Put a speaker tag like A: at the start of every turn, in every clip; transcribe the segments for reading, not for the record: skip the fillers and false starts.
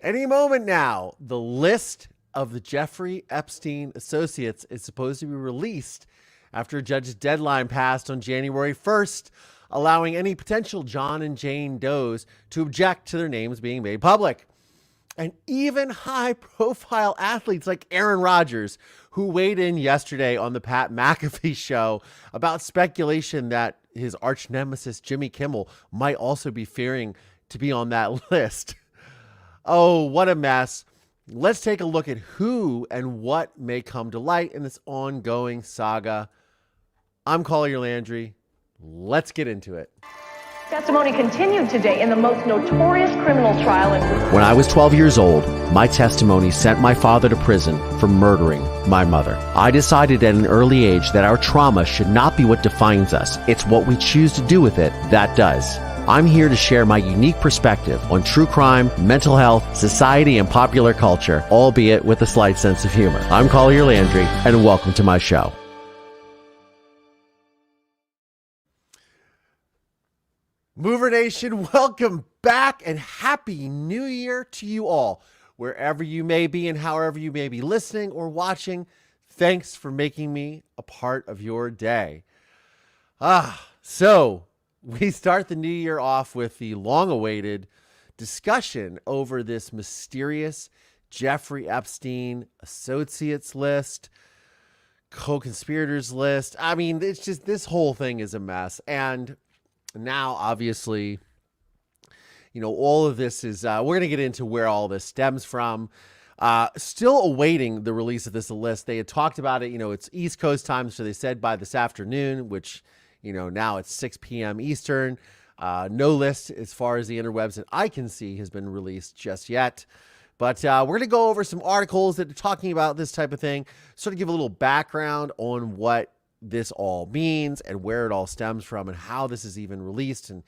A: Any moment now, the list of the Jeffrey Epstein associates is supposed to be released after a judge's deadline passed on January 1st, allowing any potential John and Jane Does to object to their names being made public. And even high-profile athletes like Aaron Rodgers, who weighed in yesterday on the Pat McAfee show about speculation that his arch nemesis Jimmy Kimmel might also be fearing to be on that list. Oh, what a mess. Let's take a look at who and what may come to light in this ongoing saga. I'm Collier Landry. Let's get into it.
B: Testimony continued today in the most notorious criminal trial in...
A: When I was 12 years old, my testimony sent my father to prison for murdering my mother. I decided at an early age that our trauma should not be what defines us. It's what we choose to do with it that does. I'm here to share my unique perspective on true crime, mental health, society, and popular culture, albeit with a slight sense of humor. I'm Collier Landry, and welcome to my show. Mover Nation, welcome back and Happy New Year to you all. Wherever you may be and however you may be listening or watching, thanks for making me a part of your day. So we start the new year off with the long-awaited discussion over this mysterious Jeffrey Epstein associates list, co-conspirators list. I mean, it's just, this whole thing is a mess. And now, obviously, you know, all of this is, we're going to get into where all this stems from. Still awaiting the release of this list. They had talked about it, you know, it's East Coast time, so they said by this afternoon, which, you know, now it's 6 p.m. Eastern. No list as far as the interwebs that I can see has been released just yet. But we're going to go over some articles that are talking about this type of thing, sort of give a little background on what this all means and where it all stems from and how this is even released and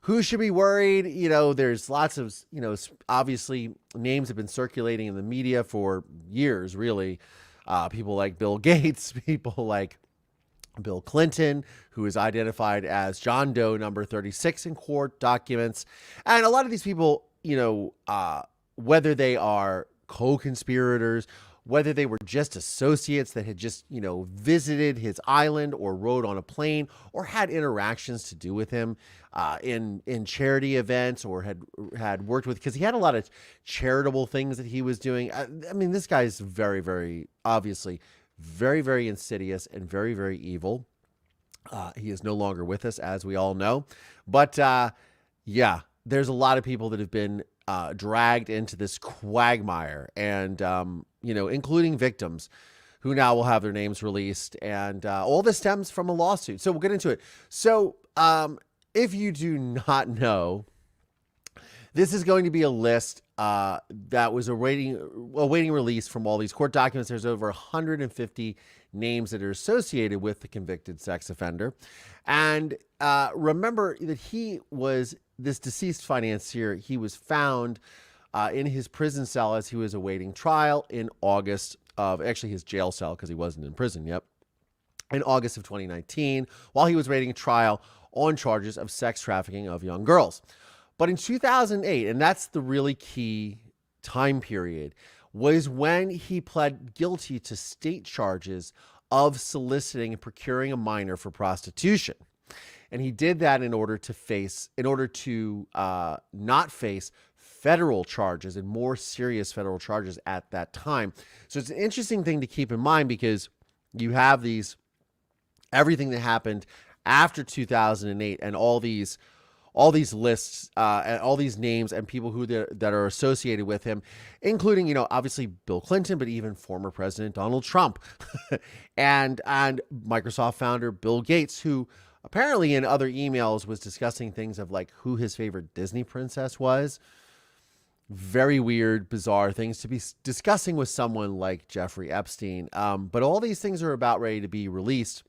A: who should be worried. You know, there's lots of, you know, obviously names have been circulating in the media for years, really. People like Bill Gates, people like Bill Clinton, who is identified as John Doe number 36 in court documents. And a lot of these people, you know, whether they are co-conspirators, whether they were just associates that had just, you know, visited his island or rode on a plane or had interactions to do with him in charity events or had worked with, because he had a lot of charitable things that he was doing. I mean, this guy is very, very obviously very, very insidious and very, very evil. He is no longer with us, as we all know. But yeah, there's a lot of people that have been dragged into this quagmire, and you know, including victims who now will have their names released, and all this stems from a lawsuit. So we'll get into it. So if you do not know, this is going to be a list that was awaiting release from all these court documents. There's over 150 names that are associated with the convicted sex offender. And remember that he was this deceased financier. He was found in his prison cell as he was awaiting trial in August of, actually his jail cell because he wasn't in prison yet, in August of 2019, while he was awaiting trial on charges of sex trafficking of young girls. But in 2008, and that's the really key time period, was when he pled guilty to state charges of soliciting and procuring a minor for prostitution. And he did that in order to not face federal charges and more serious federal charges at that time. So it's an interesting thing to keep in mind, because you have everything that happened after 2008 and all these lists and all these names and people that are associated with him, including, you know, obviously Bill Clinton, but even former President Donald Trump and Microsoft founder Bill Gates, who apparently in other emails was discussing things of like who his favorite Disney princess was. Very weird, bizarre things to be discussing with someone like Jeffrey Epstein. But all these things are about ready to be released.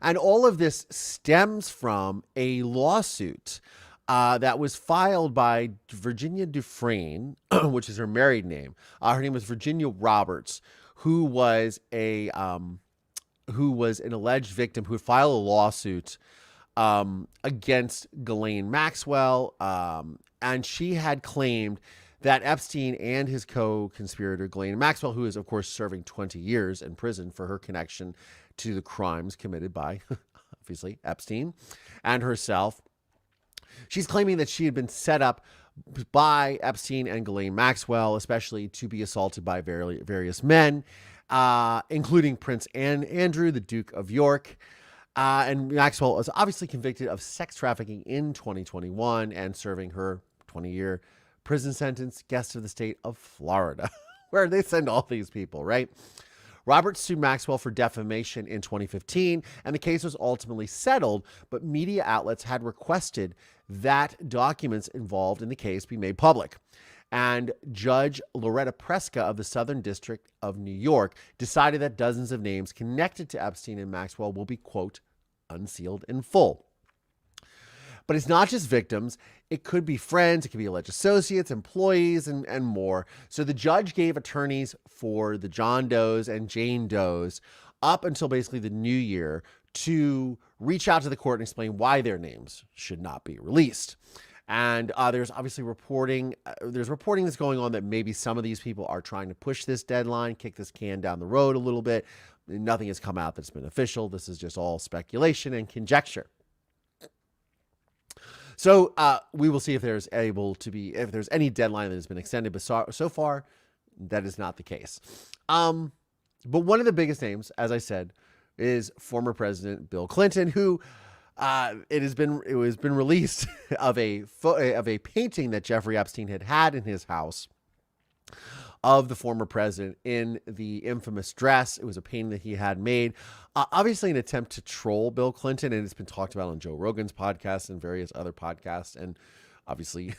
A: And all of this stems from a lawsuit that was filed by Virginia Dufresne, which is her married name. Her name was Virginia Roberts, who was an alleged victim who had filed a lawsuit against Ghislaine Maxwell, and she had claimed that Epstein and his co-conspirator Ghislaine Maxwell, who is, of course, serving 20 years in prison for her connection to the crimes committed by, obviously, Epstein and herself. She's claiming that she had been set up by Epstein and Ghislaine Maxwell, especially to be assaulted by various men, including Prince Andrew, the Duke of York. And Maxwell was obviously convicted of sex trafficking in 2021 and serving her 20-year prison sentence. Guest of the state of Florida, where they send all these people, right? Roberts sued Maxwell for defamation in 2015, and the case was ultimately settled, but media outlets had requested that documents involved in the case be made public. And Judge Loretta Preska of the Southern District of New York decided that dozens of names connected to Epstein and Maxwell will be, quote, unsealed in full. But it's not just victims. It could be friends, it could be alleged associates, employees, and more. So the judge gave attorneys for the John Does and Jane Does up until basically the new year to reach out to the court and explain why their names should not be released. And there's obviously reporting that's going on that maybe some of these people are trying to push this deadline, kick this can down the road a little bit. Nothing has come out that's been official. This is just all speculation and conjecture. So we will see if there's any deadline that has been extended, but so far that is not the case. But one of the biggest names, as I said, is former President Bill Clinton, who it has been released of a painting that Jeffrey Epstein had in his house of the former president in the infamous dress. It was a painting that he had made, obviously an attempt to troll Bill Clinton, and it's been talked about on Joe Rogan's podcast and various other podcasts, and obviously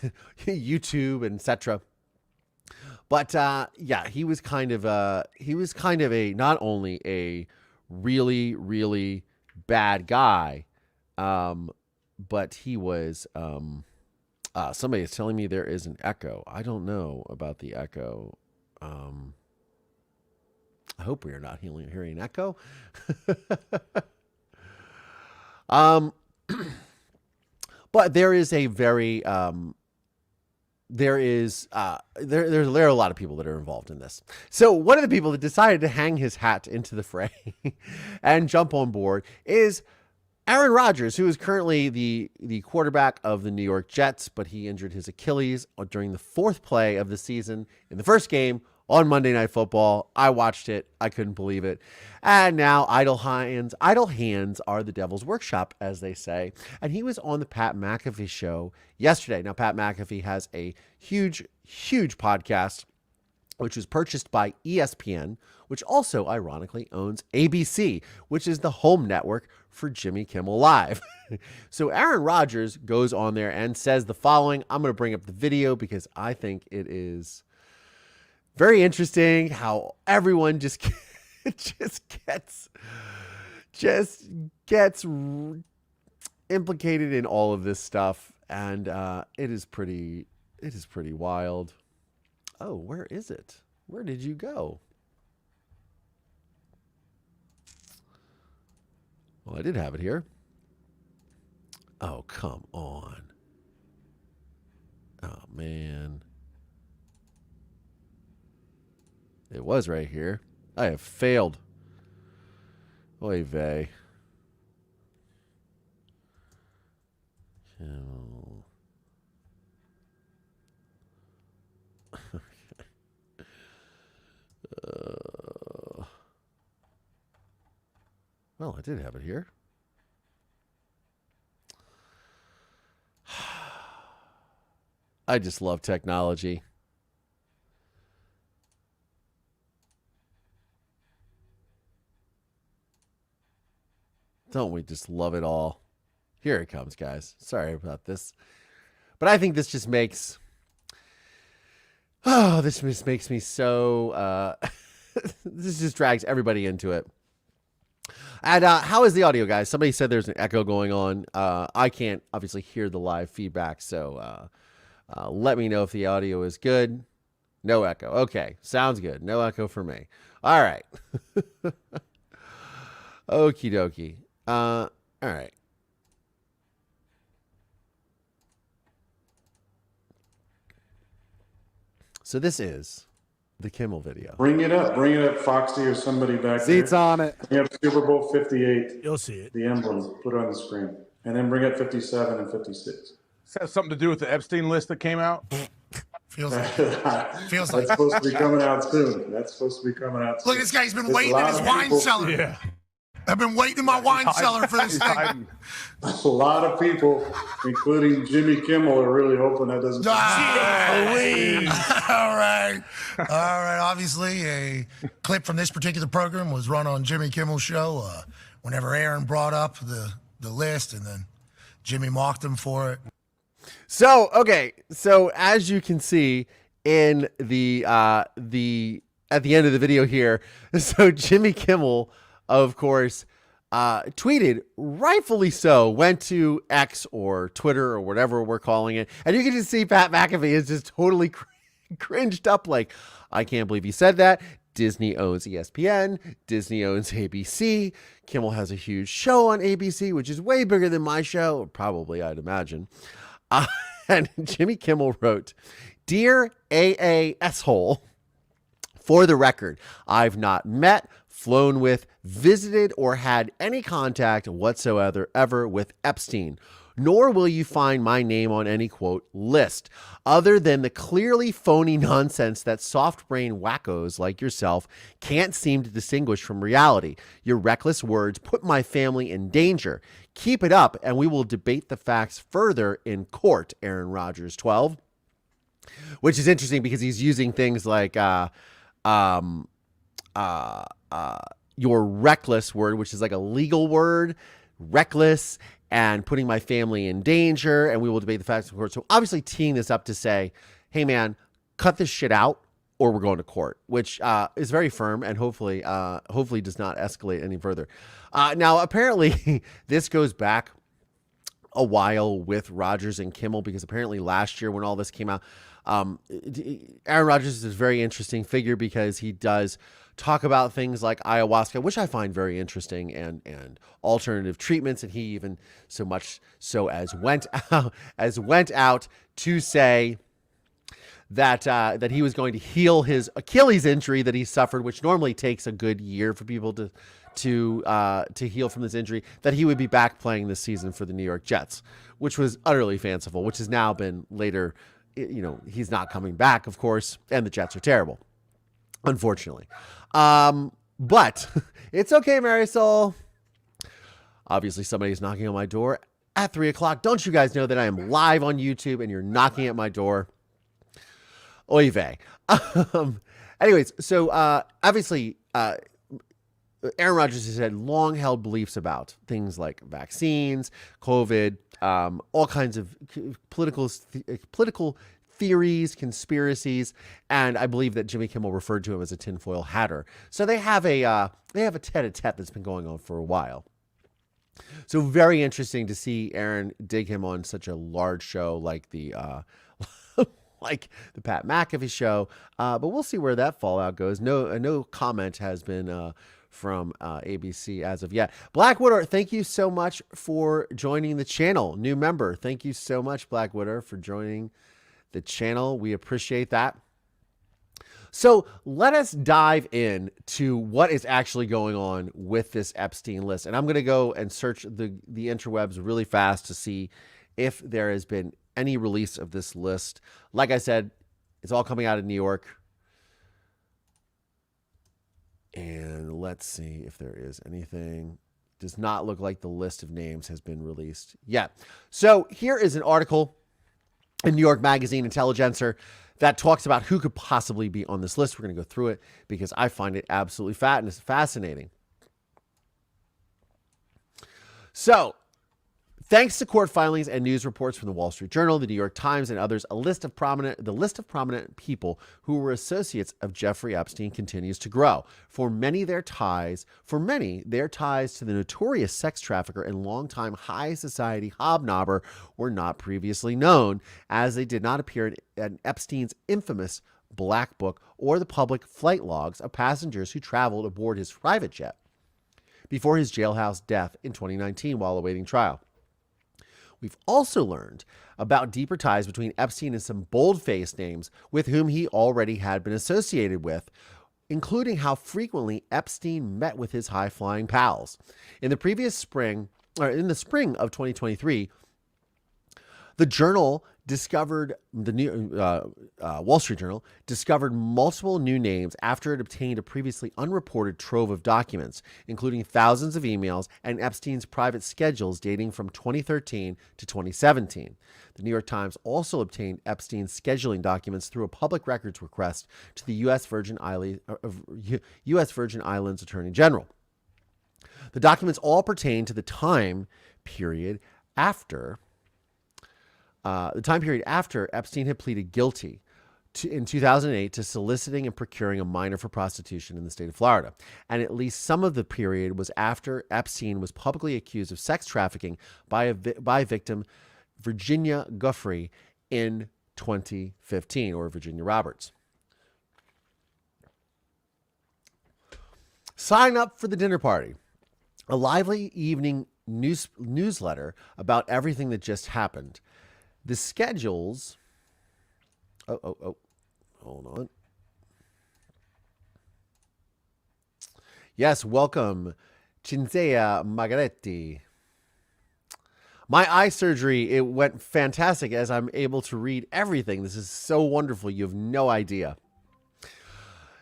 A: YouTube and etc. But yeah, he was kind of a not only a really, really bad guy, but he was somebody is telling me there is an echo. I don't know about the echo. I hope we are not hearing an echo. But there is a very there are a lot of people that are involved in this. So one of the people that decided to hang his hat into the fray and jump on board is Aaron Rodgers, who is currently the quarterback of the New York Jets, but he injured his Achilles during the fourth play of the season in the first game on Monday Night Football. I watched it. I couldn't believe it. And now idle hands are the devil's workshop, as they say. And he was on the Pat McAfee show yesterday. Now, Pat McAfee has a huge, huge podcast, which was purchased by ESPN, which also ironically owns ABC, which is the home network for Jimmy Kimmel Live. So Aaron Rodgers goes on there and says the following. I'm going to bring up the video because I think it is very interesting how everyone just gets implicated in all of this stuff, and it is pretty wild. Oh, where is it? Where did you go? Well, I did have it here. Oh, come on. Oh, man. It was right here. I have failed. Oy vey. Well, I did have it here. I just love technology. Don't we just love it all? Here it comes, guys. Sorry about this. But I think this just makes... Oh, this just makes me so... this just drags everybody into it. And how is the audio, guys? Somebody said there's an echo going on. I can't obviously hear the live feedback, so let me know if the audio is good. No echo. Okay, sounds good. No echo for me. All right. Okie dokie. All right. So this is the Kimmel video.
C: Bring it up, Foxy or somebody back
D: Seats
C: there.
D: on it.
C: Bring up Super Bowl 58.
E: You'll see it.
C: The emblem, put it on the screen. And then bring up 57 and 56.
F: This has something to do with the Epstein list that came out?
G: Feels like
C: That's supposed to be coming out soon.
G: Look, this guy's been waiting in his wine cellar.
F: Yeah.
G: I've been waiting in my wine cellar for this thing.
C: A lot of people, including Jimmy Kimmel, are really hoping that doesn't.
G: All right. Obviously, a clip from this particular program was run on Jimmy Kimmel's show whenever Aaron brought up the list, and then Jimmy mocked him for it.
A: So, okay. So as you can see in the at the end of the video here, so Jimmy Kimmel, of course, tweeted, rightfully so, went to X or Twitter or whatever we're calling it. And you can just see Pat McAfee is just totally cringed up. Like, I can't believe he said that. Disney owns ESPN. Disney owns ABC. Kimmel has a huge show on ABC, which is way bigger than my show. Probably, I'd imagine. And Jimmy Kimmel wrote, "Dear AA S-hole, for the record, I've not met, flown with, visited, or had any contact whatsoever ever with Epstein, nor will you find my name on any, quote, list, other than the clearly phony nonsense that soft-brain wackos like yourself can't seem to distinguish from reality. Your reckless words put my family in danger. Keep it up, and we will debate the facts further in court, Aaron Rodgers, 12. Which is interesting because he's using things like your reckless word, which is like a legal word, reckless, and putting my family in danger, and we will debate the facts in court. So obviously teeing this up to say, hey man, cut this shit out or we're going to court, which is very firm and hopefully does not escalate any further. Now, apparently this goes back a while with Rodgers and Kimmel, because apparently last year when all this came out, Aaron Rodgers is a very interesting figure because he does talk about things like ayahuasca, which I find very interesting, and alternative treatments. And he even so much so as went out to say that he was going to heal his Achilles injury that he suffered, which normally takes a good year for people to heal from this injury, that he would be back playing this season for the New York Jets, which was utterly fanciful, which has now been later, he's not coming back, of course, and the Jets are terrible, unfortunately. But it's okay, Marisol. Obviously, somebody's knocking on my door at 3:00. Don't you guys know that I am live on YouTube and you're knocking at my door? Oy vey. Anyways, so obviously, Aaron Rodgers has had long-held beliefs about things like vaccines, COVID, all kinds of political theories, conspiracies, and I believe that Jimmy Kimmel referred to him as a tinfoil hatter. So they have a tete-a-tete that's been going on for a while. So very interesting to see Aaron dig him on such a large show like the like the Pat McAfee show, but we'll see where that fallout goes. No comment has been from ABC as of yet. Blackwater, thank you so much for joining the channel. New member, thank you so much, Blackwater, for joining the channel. We appreciate that. So let us dive in to what is actually going on with this Epstein list. And I'm going to go and search the interwebs really fast to see if there has been any release of this list. Like I said, it's all coming out of New York. And let's see if there is anything. Does not look like the list of names has been released yet. So here is an article in New York Magazine Intelligencer that talks about who could possibly be on this list. We're going to go through it because I find it absolutely fascinating. So, thanks to court filings and news reports from the Wall Street Journal, the New York Times, and others, the list of prominent people who were associates of Jeffrey Epstein continues to grow. For many, their ties to the notorious sex trafficker and longtime high society hobnobber were not previously known, as they did not appear in Epstein's infamous Black Book or the public flight logs of passengers who traveled aboard his private jet before his jailhouse death in 2019 while awaiting trial. We've also learned about deeper ties between Epstein and some bold-faced names with whom he already had been associated with, including how frequently Epstein met with his high-flying pals. In the spring of 2023, the Journal discovered Wall Street Journal discovered multiple new names after it obtained a previously unreported trove of documents, including thousands of emails and Epstein's private schedules dating from 2013 to 2017. The New York Times also obtained Epstein's scheduling documents through a public records request to the U.S. Virgin Islands Attorney General. The documents all pertain to the time period after Epstein had pleaded guilty in 2008 to soliciting and procuring a minor for prostitution in the state of Florida. And at least some of the period was after Epstein was publicly accused of sex trafficking by victim Virginia Giuffre in 2015, or Virginia Roberts. Sign up for the dinner party, a lively evening newsletter about everything that just happened. The schedules. Hold on. Yes, welcome, Cinzia Margaretti. My eye surgery, it went fantastic as I'm able to read everything. This is so wonderful. You have no idea.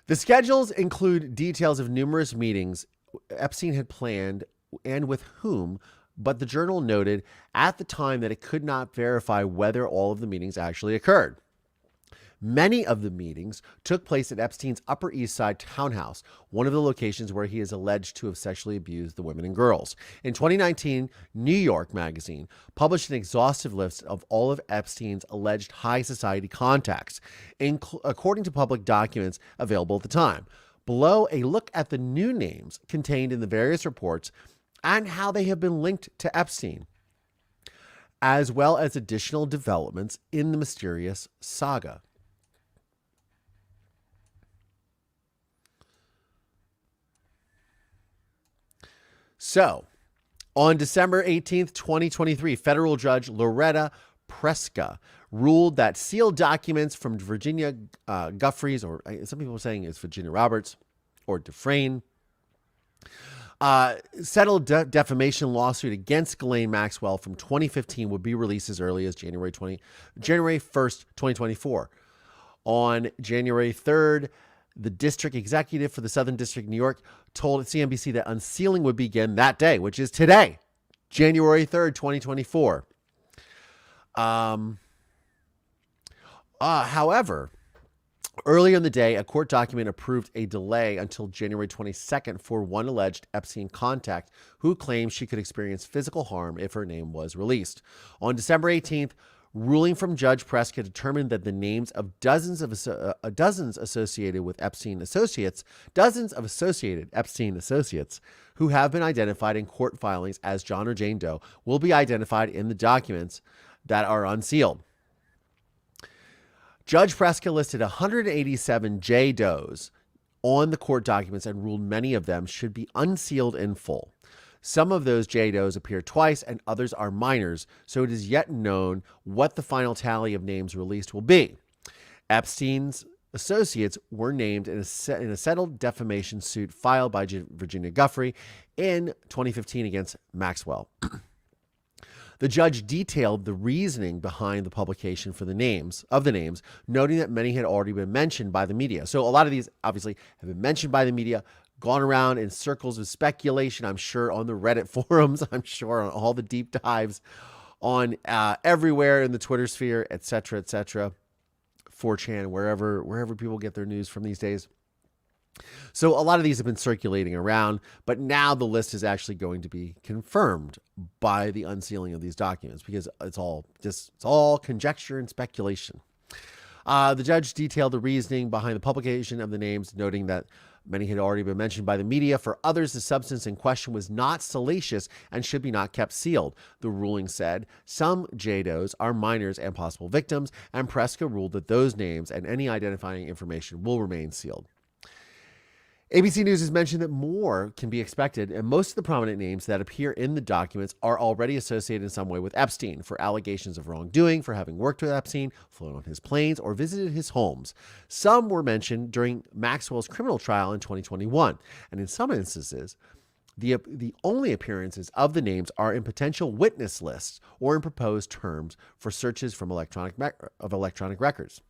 A: The schedules include details of numerous meetings Epstein had planned and with whom, but the Journal noted at the time that it could not verify whether all of the meetings actually occurred. Many of the meetings took place at Epstein's Upper East Side townhouse, one of the locations where he is alleged to have sexually abused the women and girls. In 2019, New York Magazine published an exhaustive list of all of Epstein's alleged high society contacts, according to public documents available at the time. Below, a look at the new names contained in the various reports and how they have been linked to Epstein, as well as additional developments in the mysterious saga. So, on December 18th, 2023, federal judge Loretta Preska ruled that sealed documents from Virginia Giuffre's, or some people are saying it's Virginia Roberts, or Dufresne, settled defamation lawsuit against Ghislaine Maxwell from 2015 would be released as early as January 1st, 2024. On January 3rd, the district executive for the Southern District of New York told CNBC that unsealing would begin that day, which is today, January 3rd, 2024. However, earlier in the day, a court document approved a delay until January 22nd for one alleged Epstein contact who claims she could experience physical harm if her name was released. On December 18th, ruling from Judge Preska determined that the names of dozens associated with Epstein associates, who have been identified in court filings as John or Jane Doe, will be identified in the documents that are unsealed. Judge Preska listed 187 J Does on the court documents and ruled many of them should be unsealed in full. Some of those J Does appear twice and others are minors, so it is yet known what the final tally of names released will be. Epstein's associates were named in a settled defamation suit filed by Virginia Giuffre in 2015 against Maxwell. The judge detailed the reasoning behind the publication for the names, noting that many had already been mentioned by the media. So a lot of these obviously have been mentioned by the media, gone around in circles of speculation, I'm sure on the Reddit forums, I'm sure on all the deep dives on everywhere in the Twitter sphere, etc., 4chan, wherever people get their news from these days. So a lot of these have been circulating around, but now the list is actually going to be confirmed by the unsealing of these documents because it's all conjecture and speculation. The judge detailed the reasoning behind the publication of the names, noting that many had already been mentioned by the media. For others, the substance in question was not salacious and should be not kept sealed. The ruling said some JDOs are minors and possible victims, and Preska ruled that those names and any identifying information will remain sealed. ABC News has mentioned that more can be expected, and most of the prominent names that appear in the documents are already associated in some way with Epstein for allegations of wrongdoing, for having worked with Epstein, flown on his planes, or visited his homes. Some were mentioned during Maxwell's criminal trial in 2021, and in some instances, the only appearances of the names are in potential witness lists or in proposed terms for searches from electronic records.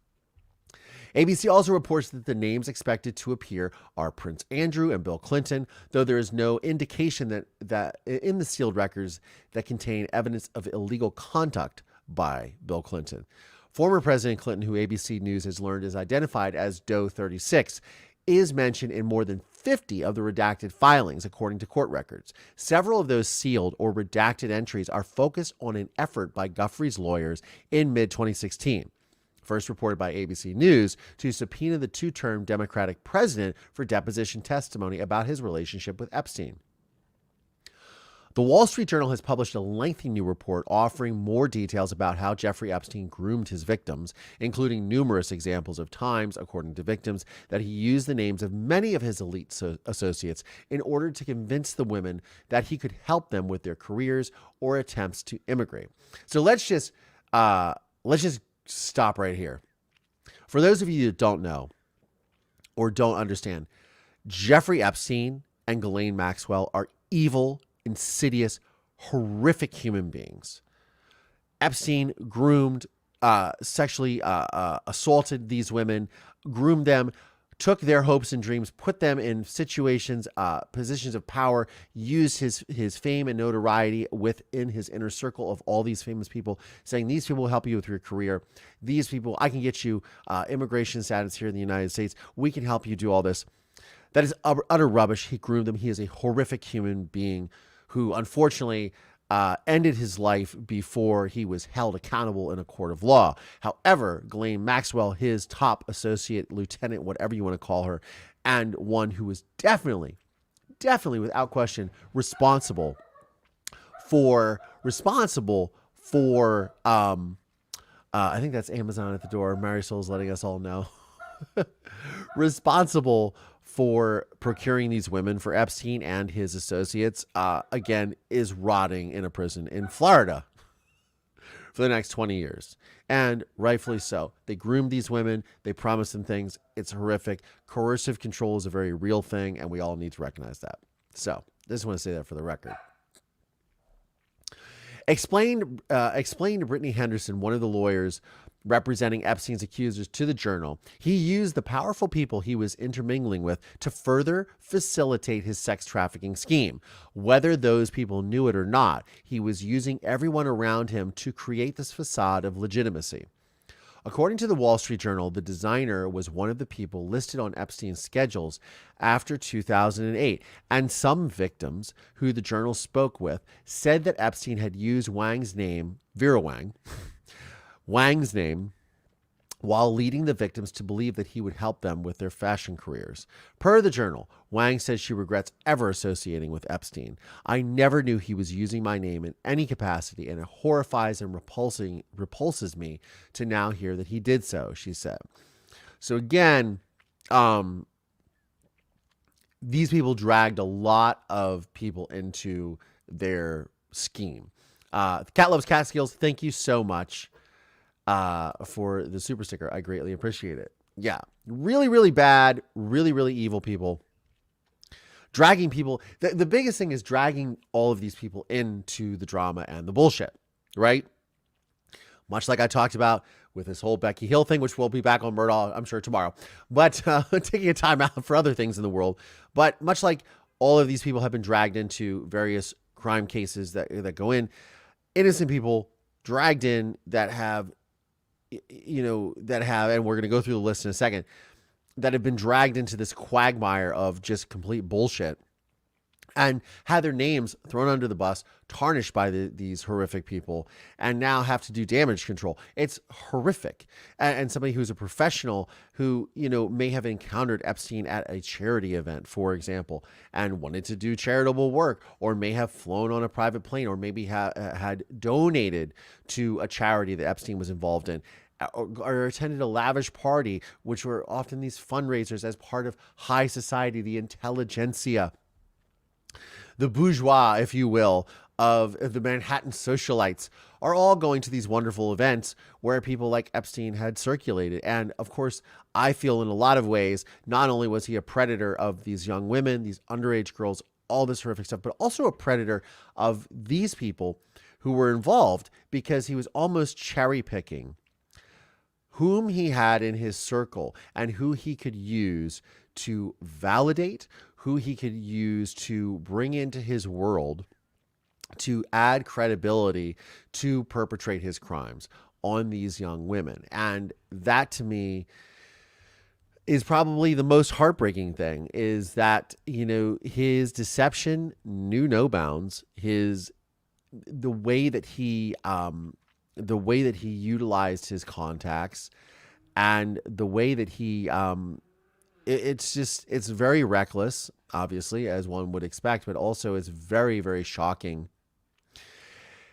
A: ABC also reports that the names expected to appear are Prince Andrew and Bill Clinton, though there is no indication that in the sealed records that contain evidence of illegal conduct by Bill Clinton. Former President Clinton, who ABC News has learned is identified as Doe 36, is mentioned in more than 50 of the redacted filings, according to court records. Several of those sealed or redacted entries are focused on an effort by Guthrie's lawyers in mid-2016. First reported by ABC News, to subpoena the two-term Democratic president for deposition testimony about his relationship with Epstein. The Wall Street Journal has published a lengthy new report offering more details about how Jeffrey Epstein groomed his victims, including numerous examples of times, according to victims, that he used the names of many of his elite associates in order to convince the women that he could help them with their careers or attempts to immigrate. So let's just stop right here. For those of you that don't know or don't understand, Jeffrey Epstein and Ghislaine Maxwell are evil, insidious, horrific human beings. Epstein groomed, sexually assaulted these women, groomed them, took their hopes and dreams, put them in situations, positions of power, used his fame and notoriety within his inner circle of all these famous people, saying, these people will help you with your career. These people, I can get you immigration status here in the United States. We can help you do all this. That is utter rubbish. He groomed them. He is a horrific human being who, unfortunately, ended his life before he was held accountable in a court of law. However, Ghislaine Maxwell, his top associate, lieutenant, whatever you want to call her, and one who was definitely without question responsible for I think that's Amazon at the door. Marisol's letting us all know. Responsible for procuring these women for Epstein and his associates, again, is rotting in a prison in Florida for the next 20 years. And rightfully so. They groomed these women. They promised them things. It's horrific. Coercive control is a very real thing, and we all need to recognize that. So I just want to say that for the record. Explained to Brittany Henderson, one of the lawyers representing Epstein's accusers, to the Journal, he used the powerful people he was intermingling with to further facilitate his sex trafficking scheme. Whether those people knew it or not, he was using everyone around him to create this facade of legitimacy. According to the Wall Street Journal, the designer was one of the people listed on Epstein's schedules after 2008, and some victims who the Journal spoke with said that Epstein had used Wang's name, Vera Wang, Wang's name, while leading the victims to believe that he would help them with their fashion careers. Per the Journal, Wang says she regrets ever associating with Epstein. I never knew he was using my name in any capacity, and it horrifies and repulses me to now hear that he did so, she said. So again, these people dragged a lot of people into their scheme. Cat Loves Cat Skills, thank you so much for the super sticker. I greatly appreciate it. Yeah, really, really bad, really, really evil people. Dragging people. The biggest thing is dragging all of these people into the drama and the bullshit, right? Much like I talked about with this whole Becky Hill thing, which will be back on Murdaugh, I'm sure, tomorrow. But taking a time out for other things in the world. But much like all of these people have been dragged into various crime cases that go in, innocent people dragged in that have, and we're going to go through the list in a second, that have been dragged into this quagmire of just complete bullshit and had their names thrown under the bus, tarnished by these horrific people, and now have to do damage control. It's horrific. And somebody who's a professional who, may have encountered Epstein at a charity event, for example, and wanted to do charitable work, or may have flown on a private plane, or maybe had donated to a charity that Epstein was involved in, or attended a lavish party, which were often these fundraisers as part of high society, the intelligentsia, the bourgeois, if you will, of the Manhattan socialites, are all going to these wonderful events where people like Epstein had circulated. And of course, I feel in a lot of ways, not only was he a predator of these young women, these underage girls, all this horrific stuff, but also a predator of these people who were involved, because he was almost cherry picking whom he had in his circle and who he could use to validate, who he could use to bring into his world to add credibility to perpetrate his crimes on these young women. And that, to me, is probably the most heartbreaking thing, is that, you know, his deception knew no bounds. The way that he utilized his contacts, and the way that he it's very reckless, obviously, as one would expect, but also it's very, very shocking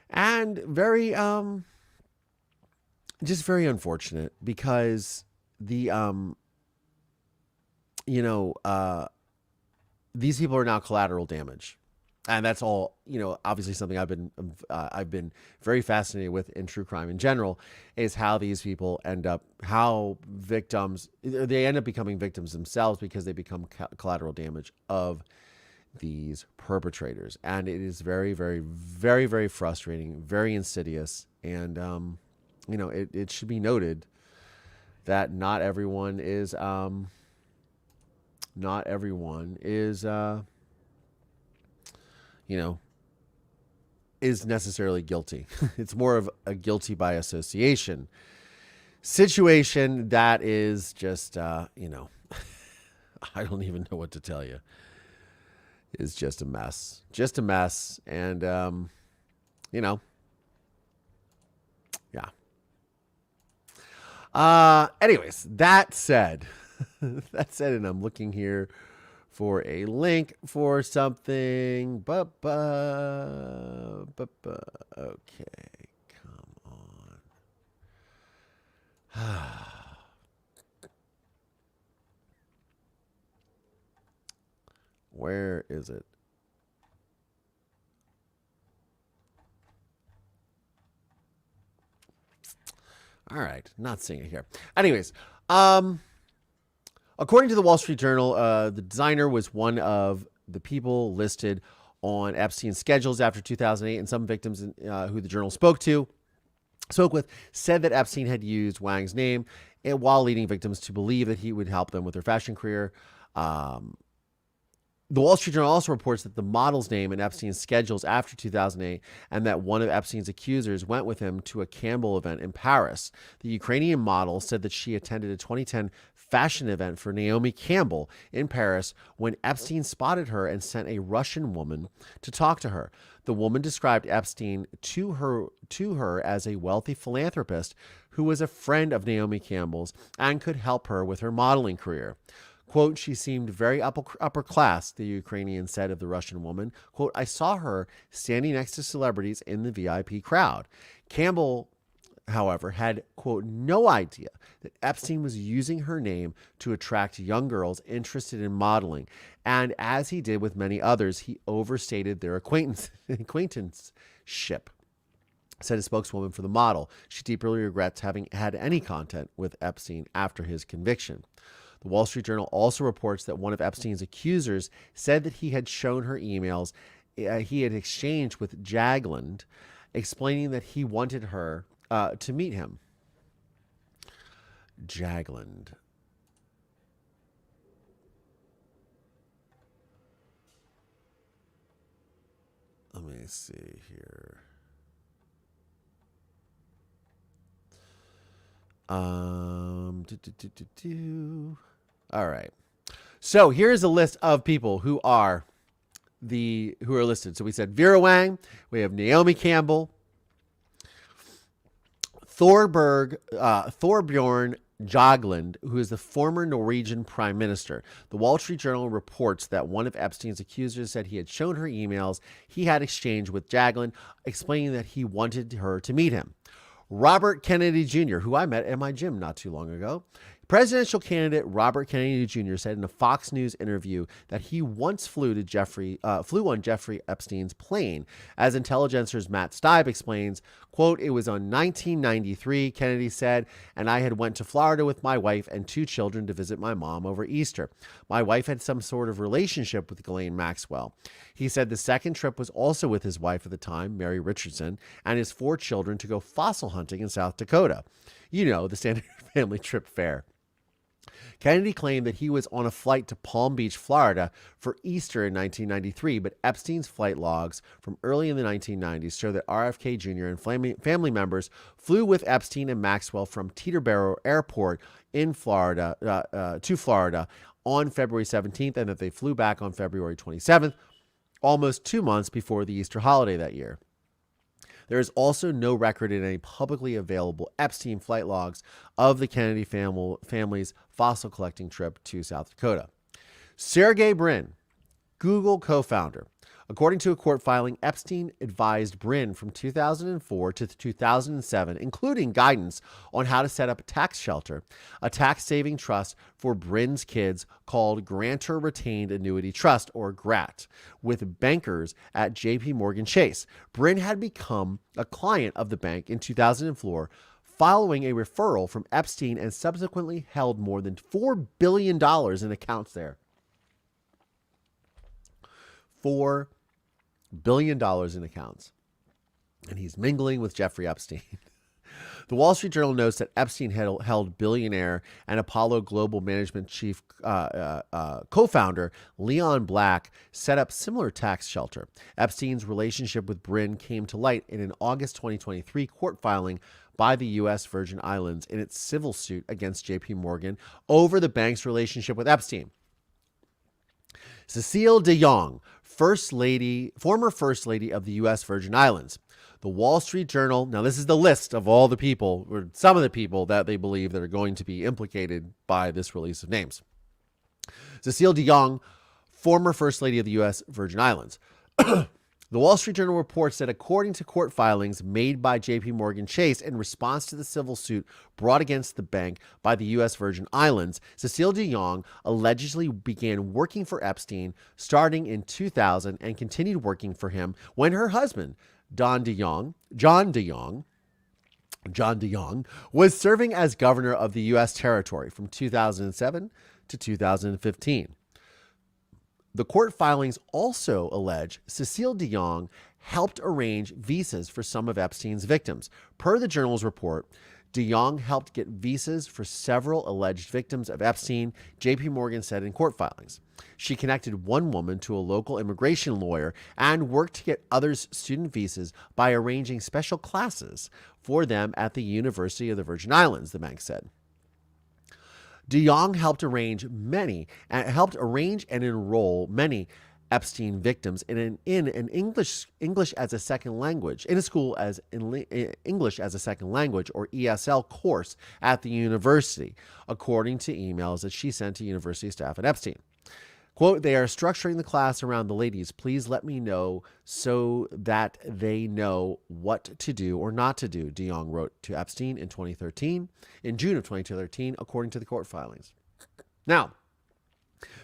A: and very just very unfortunate, because these people are now collateral damage. And that's all, obviously something I've been very fascinated with in true crime in general, is how these people end up becoming victims themselves, because they become collateral damage of these perpetrators. And it is very, very, very, very frustrating, very insidious. And, it should be noted that not everyone is is necessarily guilty. It's more of a guilty by association situation that is just, I don't even know what to tell you. It's just a mess. And, yeah. Anyways, that said, and I'm looking here for a link for something, okay, come on. Where is it? All right, not seeing it here. Anyways, according to the Wall Street Journal, the designer was one of the people listed on Epstein's schedules after 2008, and some victims who the journal spoke with said that Epstein had used Wang's name while leading victims to believe that he would help them with their fashion career. The Wall Street Journal also reports that the model's name in Epstein's schedules after 2008, and that one of Epstein's accusers went with him to a Campbell event in Paris. The Ukrainian model said that she attended a 2010 fashion event for Naomi Campbell in Paris when Epstein spotted her and sent a Russian woman to talk to her. The woman described Epstein to her as a wealthy philanthropist who was a friend of Naomi Campbell's and could help her with her modeling career. Quote, she seemed very upper class, the Ukrainian said of the Russian woman. Quote, I saw her standing next to celebrities in the VIP crowd. Campbell, however, had, quote, no idea that Epstein was using her name to attract young girls interested in modeling. And as he did with many others, he overstated their acquaintanceship, said a spokeswoman for the model. She deeply regrets having had any contact with Epstein after his conviction. The Wall Street Journal also reports that one of Epstein's accusers said that he had shown her emails he had exchanged with Jagland, explaining that he wanted her to meet him. Jagland. Let me see here. All right. So here's a list of people who are listed. So we said Vera Wang, we have Naomi Campbell, Thorbjorn Jagland, who is the former Norwegian prime minister. The Wall Street Journal reports that one of Epstein's accusers said he had shown her emails he had exchanged with Jagland, explaining that he wanted her to meet him. Robert Kennedy Jr., who I met at my gym not too long ago. Presidential candidate Robert Kennedy Jr. said in a Fox News interview that he once flew on Jeffrey Epstein's plane. As Intelligencer's Matt Stipe explains, quote, "It was on 1993, Kennedy said, and I had went to Florida with my wife and 2 children to visit my mom over Easter. My wife had some sort of relationship with Ghislaine Maxwell." He said the second trip was also with his wife at the time, Mary Richardson, and his 4 children to go fossil hunting in South Dakota. You know, the standard family trip fare. Kennedy claimed that he was on a flight to Palm Beach, Florida for Easter in 1993, but Epstein's flight logs from early in the 1990s show that RFK Jr. and family members flew with Epstein and Maxwell from Teterboro Airport in Florida to Florida on February 17th, and that they flew back on February 27th, almost 2 months before the Easter holiday that year. There is also no record in any publicly available Epstein flight logs of the Kennedy family's fossil collecting trip to South Dakota. Sergey Brin, Google co-founder. According to a court filing, Epstein advised Brin from 2004 to 2007, including guidance on how to set up a tax shelter, a tax-saving trust for Brin's kids called Grantor Retained Annuity Trust, or GRAT, with bankers at J.P. Morgan Chase. Brin had become a client of the bank in 2004 following a referral from Epstein and subsequently held more than $4 billion in accounts there. $4 billion in accounts. And he's mingling with Jeffrey Epstein. The Wall Street Journal notes that Epstein held billionaire and Apollo Global Management chief co-founder Leon Black set up similar tax shelter. Epstein's relationship with Brin came to light in an August 2023 court filing by the U.S. Virgin Islands in its civil suit against J.P. Morgan over the bank's relationship with Epstein. Cecile DeYoung, former First Lady of the U.S. Virgin Islands. The Wall Street Journal, now this is the list of all the people, or some of the people that they believe that are going to be implicated by this release of names. Cecile DeYoung, former First Lady of the U.S. Virgin Islands. The Wall Street Journal reports that according to court filings made by J.P. Morgan Chase in response to the civil suit brought against the bank by the U.S. Virgin Islands, Cecile DeYoung allegedly began working for Epstein starting in 2000 and continued working for him when her husband, John DeYoung, was serving as governor of the U.S. territory from 2007 to 2015. The court filings also allege Cecile DeYoung helped arrange visas for some of Epstein's victims. Per the Journal's report, DeYoung helped get visas for several alleged victims of Epstein, J.P. Morgan said in court filings. She connected one woman to a local immigration lawyer and worked to get others student visas by arranging special classes for them at the University of the Virgin Islands, the bank said. DeYoung helped arrange and enroll many Epstein victims in an English as a second language, in a school as English as a second language, or ESL course at the university, according to emails that she sent to university staff at Epstein. Quote, "They are structuring the class around the ladies. Please let me know so that they know what to do or not to do," DeYoung wrote to Epstein in June of 2013, according to the court filings. Now,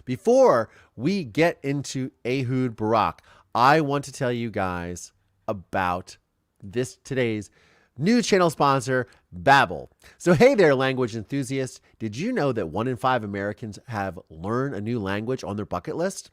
A: before we get into Ehud Barak, I want to tell you guys about today's new channel sponsor, Babbel. So hey there, language enthusiasts. Did you know that 1 in 5 Americans have learned a new language on their bucket list?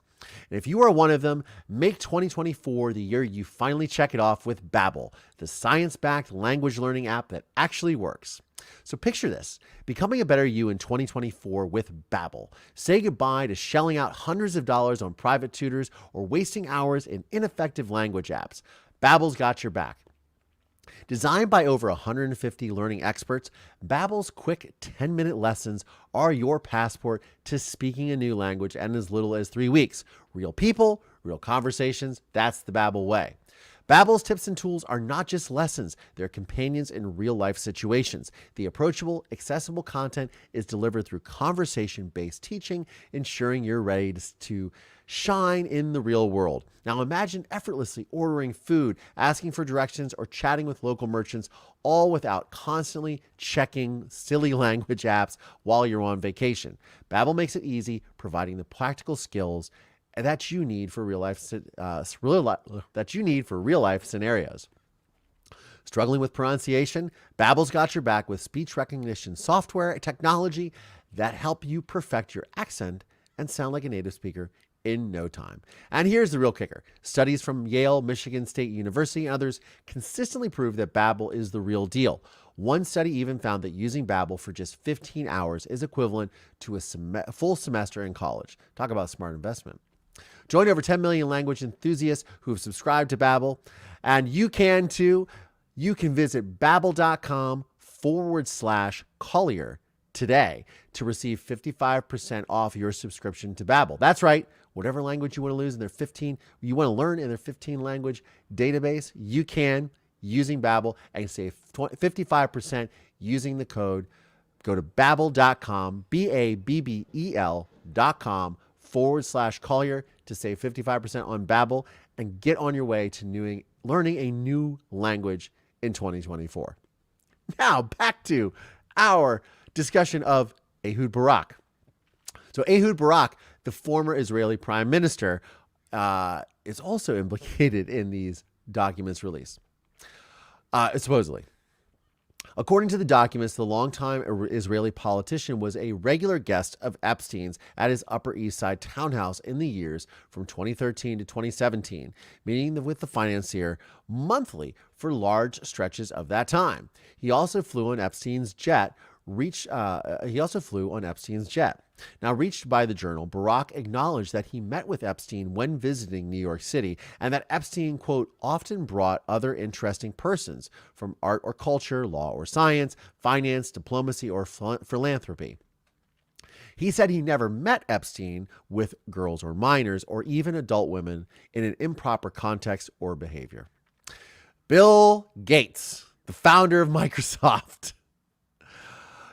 A: And if you are one of them, make 2024 the year you finally check it off with Babbel, the science-backed language learning app that actually works. So picture this, becoming a better you in 2024 with Babbel. Say goodbye to shelling out hundreds of dollars on private tutors or wasting hours in ineffective language apps. Babbel's got your back. Designed by over 150 learning experts, Babbel's quick 10-minute lessons are your passport to speaking a new language in as little as 3 weeks. Real people, real conversations, that's the Babbel way. Babbel's tips and tools are not just lessons, they're companions in real-life situations. The approachable, accessible content is delivered through conversation-based teaching, ensuring you're ready to shine in the real world. Now imagine effortlessly ordering food, asking for directions, or chatting with local merchants, all without constantly checking silly language apps while you're on vacation. Babbel makes it easy, providing the practical skills that you need for real life scenarios. Struggling with pronunciation? Babbel's got your back with speech recognition software and technology that help you perfect your accent and sound like a native speaker in no time. And here's the real kicker. Studies from Yale, Michigan State University, and others consistently prove that Babbel is the real deal. One study even found that using Babbel for just 15 hours is equivalent to a full semester in college. Talk about smart investment. Join over 10 million language enthusiasts who have subscribed to Babbel, and you can too. You can visit babbel.com/Collier today to receive 55% off your subscription to Babbel. That's right. Whatever language you want to learn in their 15 language database, you can using Babbel and save 55% using the code. Go to babbel.com, babbel.com/Collier to save 55% on Babbel and get on your way to learning a new language in 2024. Now back to our discussion of Ehud Barak. So Ehud Barak, the former Israeli prime minister, is also implicated in these documents released, supposedly. According to the documents, the longtime Israeli politician was a regular guest of Epstein's at his Upper East Side townhouse in the years from 2013 to 2017, meeting with the financier monthly for large stretches of that time. He also flew on Epstein's jet. Now, reached by the Journal, Barak acknowledged that he met with Epstein when visiting New York City and that Epstein, quote, often brought other interesting persons from art or culture, law or science, finance, diplomacy, or philanthropy. He said he never met Epstein with girls or minors or even adult women in an improper context or behavior. Bill Gates, the founder of Microsoft.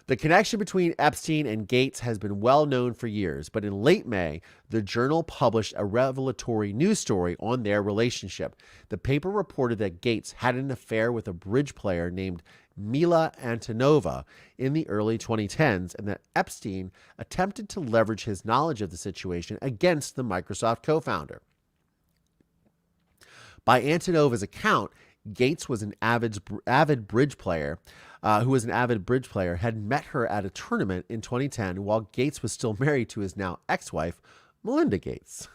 A: The connection between Epstein and Gates has been well known for years, but in late May, the Journal published a revelatory news story on their relationship. The paper reported that Gates had an affair with a bridge player named Mila Antonova in the early 2010s, and that Epstein attempted to leverage his knowledge of the situation against the Microsoft co-founder. By Antonova's account, Gates was an avid bridge player had met her at a tournament in 2010 while Gates was still married to his now ex-wife, Melinda Gates.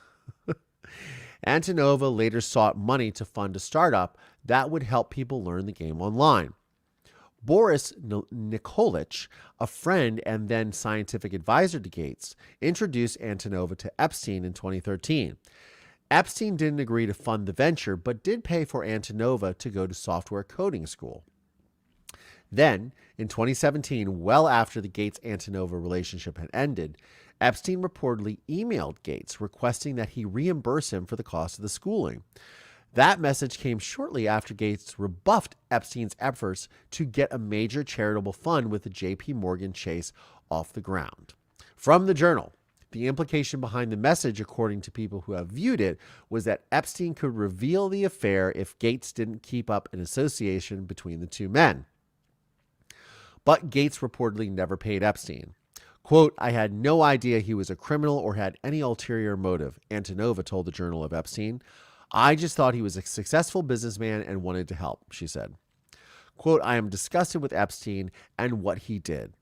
A: Antonova later sought money to fund a startup that would help people learn the game online. Boris Nikolic, a friend and then scientific advisor to Gates, introduced Antonova to Epstein in 2013. Epstein didn't agree to fund the venture, but did pay for Antonova to go to software coding school. Then, in 2017, well after the Gates-Antonova relationship had ended, Epstein reportedly emailed Gates requesting that he reimburse him for the cost of the schooling. That message came shortly after Gates rebuffed Epstein's efforts to get a major charitable fund with the J.P. Morgan Chase off the ground. From the Journal, the implication behind the message, according to people who have viewed it, was that Epstein could reveal the affair if Gates didn't keep up an association between the two men. But Gates reportedly never paid Epstein. Quote, "I had no idea he was a criminal or had any ulterior motive," Antonova told the Journal of Epstein. "I just thought he was a successful businessman and wanted to help," she said. Quote, "I am disgusted with Epstein and what he did."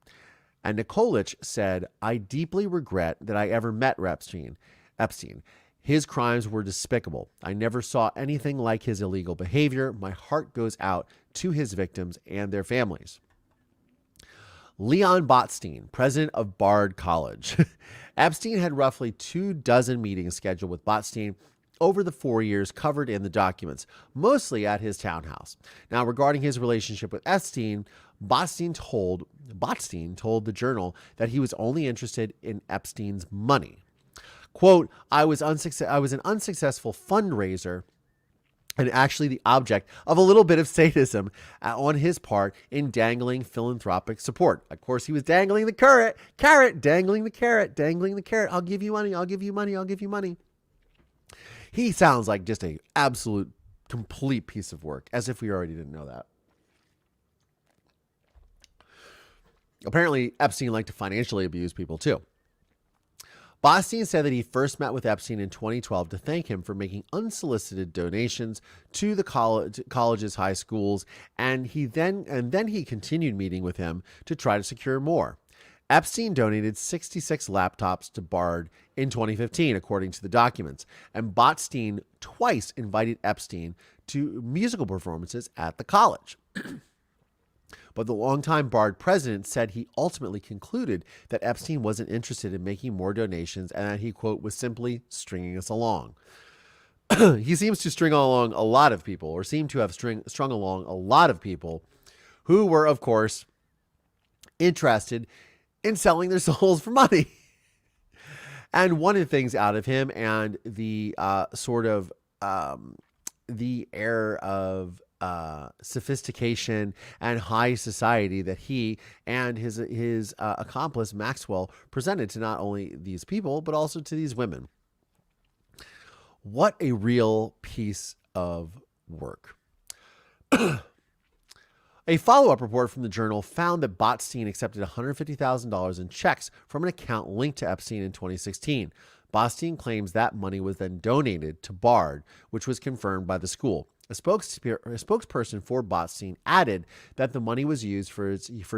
A: And Nikolic said, "I deeply regret that I ever met Epstein. His crimes were despicable. I never saw anything like his illegal behavior. My heart goes out to his victims and their families." Leon Botstein, president of Bard College. Epstein had roughly 24 meetings scheduled with Botstein over the 4 years covered in the documents, mostly at his townhouse. Now, regarding his relationship with Epstein, Botstein told the Journal that he was only interested in Epstein's money. Quote, I was an unsuccessful fundraiser and actually the object of a little bit of sadism on his part in dangling philanthropic support. Of course, he was dangling the carrot, dangling the carrot. I'll give you money, I'll give you money, I'll give you money. He sounds like just a absolute complete piece of work, as if we already didn't know that. Apparently, Epstein liked to financially abuse people too. Botstein said that he first met with Epstein in 2012 to thank him for making unsolicited donations to the college's high schools, and then he continued meeting with him to try to secure more. Epstein donated 66 laptops to Bard in 2015, according to the documents, and Botstein twice invited Epstein to musical performances at the college. But the longtime Bard president said he ultimately concluded that Epstein wasn't interested in making more donations and that he, quote, was simply stringing us along. He seems to string along a lot of people, or seem to have strung along a lot of people who were, of course, interested in selling their souls for money. And one of the things out of him and the the air of sophistication and high society that he and his accomplice Maxwell presented to not only these people but also to these women. What a real piece of work. A follow-up report from the Journal found that Botstein accepted $150,000 in checks from an account linked to Epstein in 2016. Botstein claims that money was then donated to Bard, which was confirmed by the school. A spokesperson for Botstein added that the money was used for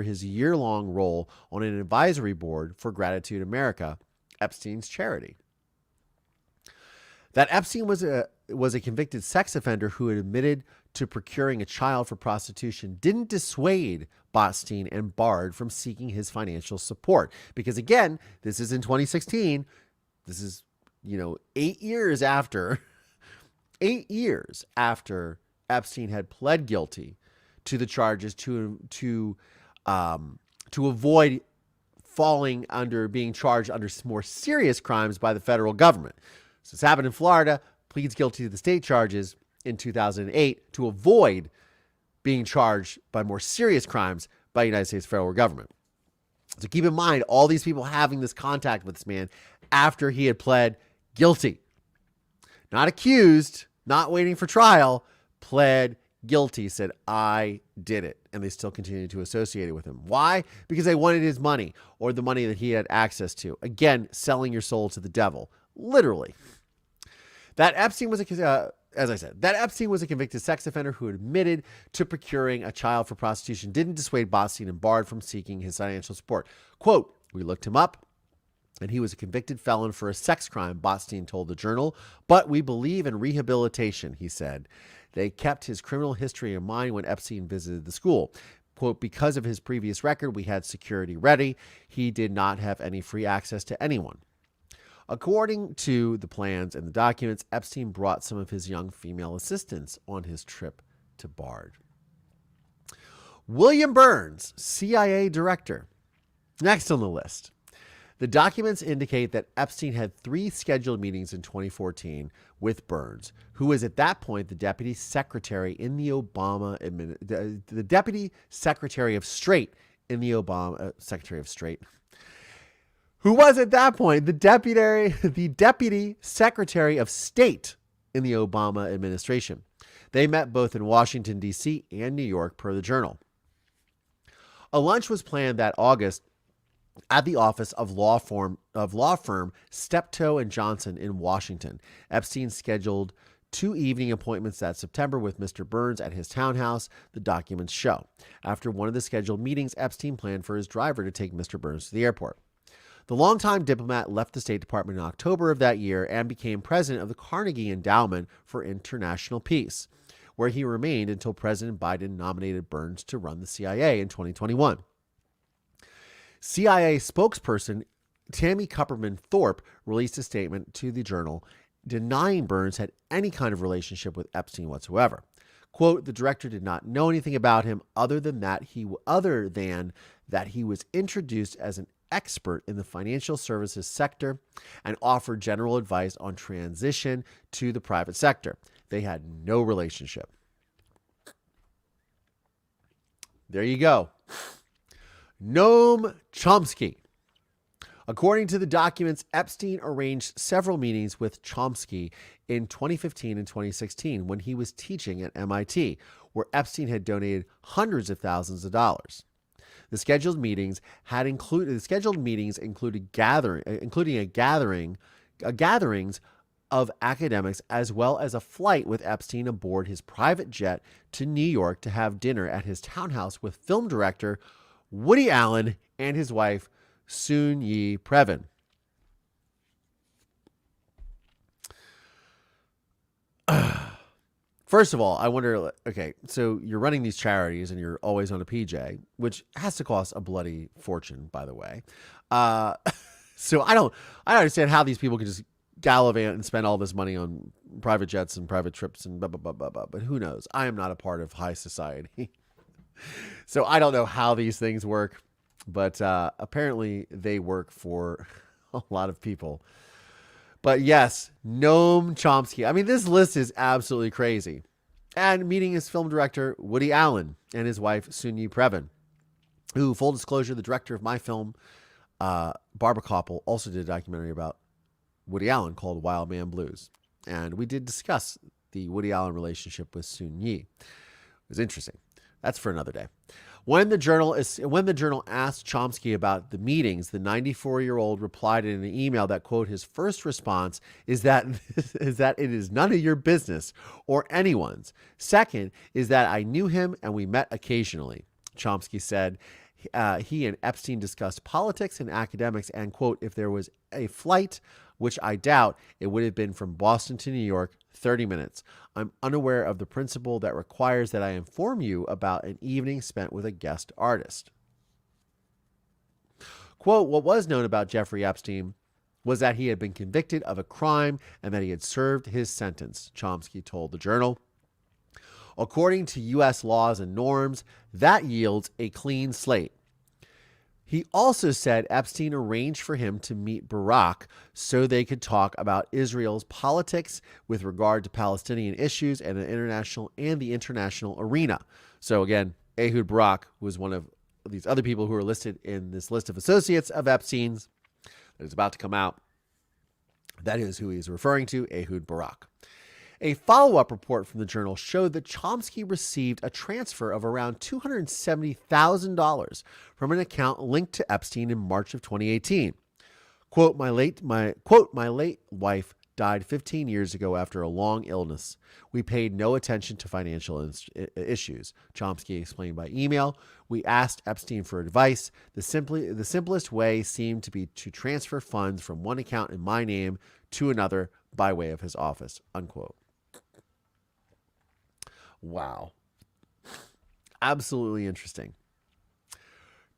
A: his year-long role on an advisory board for Gratitude America, Epstein's charity. That Epstein was a convicted sex offender who had admitted to procuring a child for prostitution didn't dissuade Botstein and Bard from seeking his financial support. Because again, this is in 2016. This is, 8 years after 8 years after Epstein had pled guilty to the charges to avoid being charged under more serious crimes by the federal government. So this happened in Florida, pleads guilty to the state charges in 2008 to avoid being charged by more serious crimes by the United States federal government. So keep in mind all these people having this contact with this man after he had pled guilty. Not accused, not waiting for trial, pled guilty, said, I did it. And they still continue to associate it with him. Why? Because they wanted his money or the money that he had access to. Again, selling your soul to the devil. Literally. That Epstein was a convicted sex offender who admitted to procuring a child for prostitution didn't dissuade Botstein and Bard from seeking his financial support. Quote, we looked him up, and he was a convicted felon for a sex crime, Botstein told the Journal. But we believe in rehabilitation, he said. They kept his criminal history in mind when Epstein visited the school. Quote, because of his previous record, we had security ready. He did not have any free access to anyone. According to the plans and the documents, Epstein brought some of his young female assistants on his trip to Bard. William Burns, CIA director, next on the list. The documents indicate that Epstein had 3 scheduled meetings in 2014 with Burns, who was at that point the deputy secretary in the Obama the deputy secretary of State in the Obama secretary of State. Who was at that point the deputy secretary of State in the Obama administration. They met both in Washington, D.C. and New York, per the Journal. A lunch was planned that August at the office of law firm Steptoe and Johnson in Washington. Epstein scheduled 2 evening appointments that September with Mr. Burns at his townhouse, the documents show. After one of the scheduled meetings, Epstein planned for his driver to take Mr. Burns to the airport. The longtime diplomat left the State Department in October of that year and became president of the Carnegie Endowment for International Peace, where he remained until President Biden nominated Burns to run the CIA in 2021. CIA spokesperson Tammy Kupperman Thorpe released a statement to the Journal denying Burns had any kind of relationship with Epstein whatsoever. Quote, the director did not know anything about him other than that he was introduced as an expert in the financial services sector and offered general advice on transition to the private sector. They had no relationship. There you go. Noam Chomsky. According to the documents, Epstein arranged several meetings with Chomsky in 2015 and 2016 when he was teaching at MIT, where Epstein had donated hundreds of thousands of dollars. The scheduled meetings included gatherings of academics, as well as a flight with Epstein aboard his private jet to New York to have dinner at his townhouse with film director Woody Allen and his wife Soon-Yi Previn. First of all, I wonder, okay, so you're running these charities and you're always on a PJ, which has to cost a bloody fortune, by the way. So I don't understand how these people can just gallivant and spend all this money on private jets and private trips and blah, blah, blah, blah, blah. But who knows? I am not a part of high society. So I don't know how these things work, but apparently they work for a lot of people. But yes, Noam Chomsky. I mean, this list is absolutely crazy. And meeting his film director, Woody Allen, and his wife, Soon-Yi Previn, who, full disclosure, the director of my film, Barbara Koppel, also did a documentary about Woody Allen called Wild Man Blues. And we did discuss the Woody Allen relationship with Soon-Yi. It was interesting. That's for another day. When the journal asked Chomsky about the meetings, the 94-year-old replied in an email that, quote, his first response is that it is none of your business or anyone's. Second is that I knew him and we met occasionally. Chomsky said he and Epstein discussed politics and academics and, quote, if there was a flight, which I doubt, it would have been from Boston to New York, 30 minutes. I'm unaware of the principle that requires that I inform you about an evening spent with a guest artist. Quote, what was known about Jeffrey Epstein was that he had been convicted of a crime and that he had served his sentence, Chomsky told the Journal. According to U.S. laws and norms, that yields a clean slate. He also said Epstein arranged for him to meet Barak so they could talk about Israel's politics with regard to Palestinian issues and the international arena. So again, Ehud Barak was one of these other people who are listed in this list of associates of Epstein's that is about to come out. That is who he is referring to, Ehud Barak. A follow-up report from the Journal showed that Chomsky received a transfer of around $270,000 from an account linked to Epstein in March of 2018. Quote, my late wife died 15 years ago after a long illness. We paid no attention to financial issues, Chomsky explained by email. We asked Epstein for advice. The simplest way seemed to be to transfer funds from one account in my name to another by way of his office, unquote. Wow. Absolutely interesting.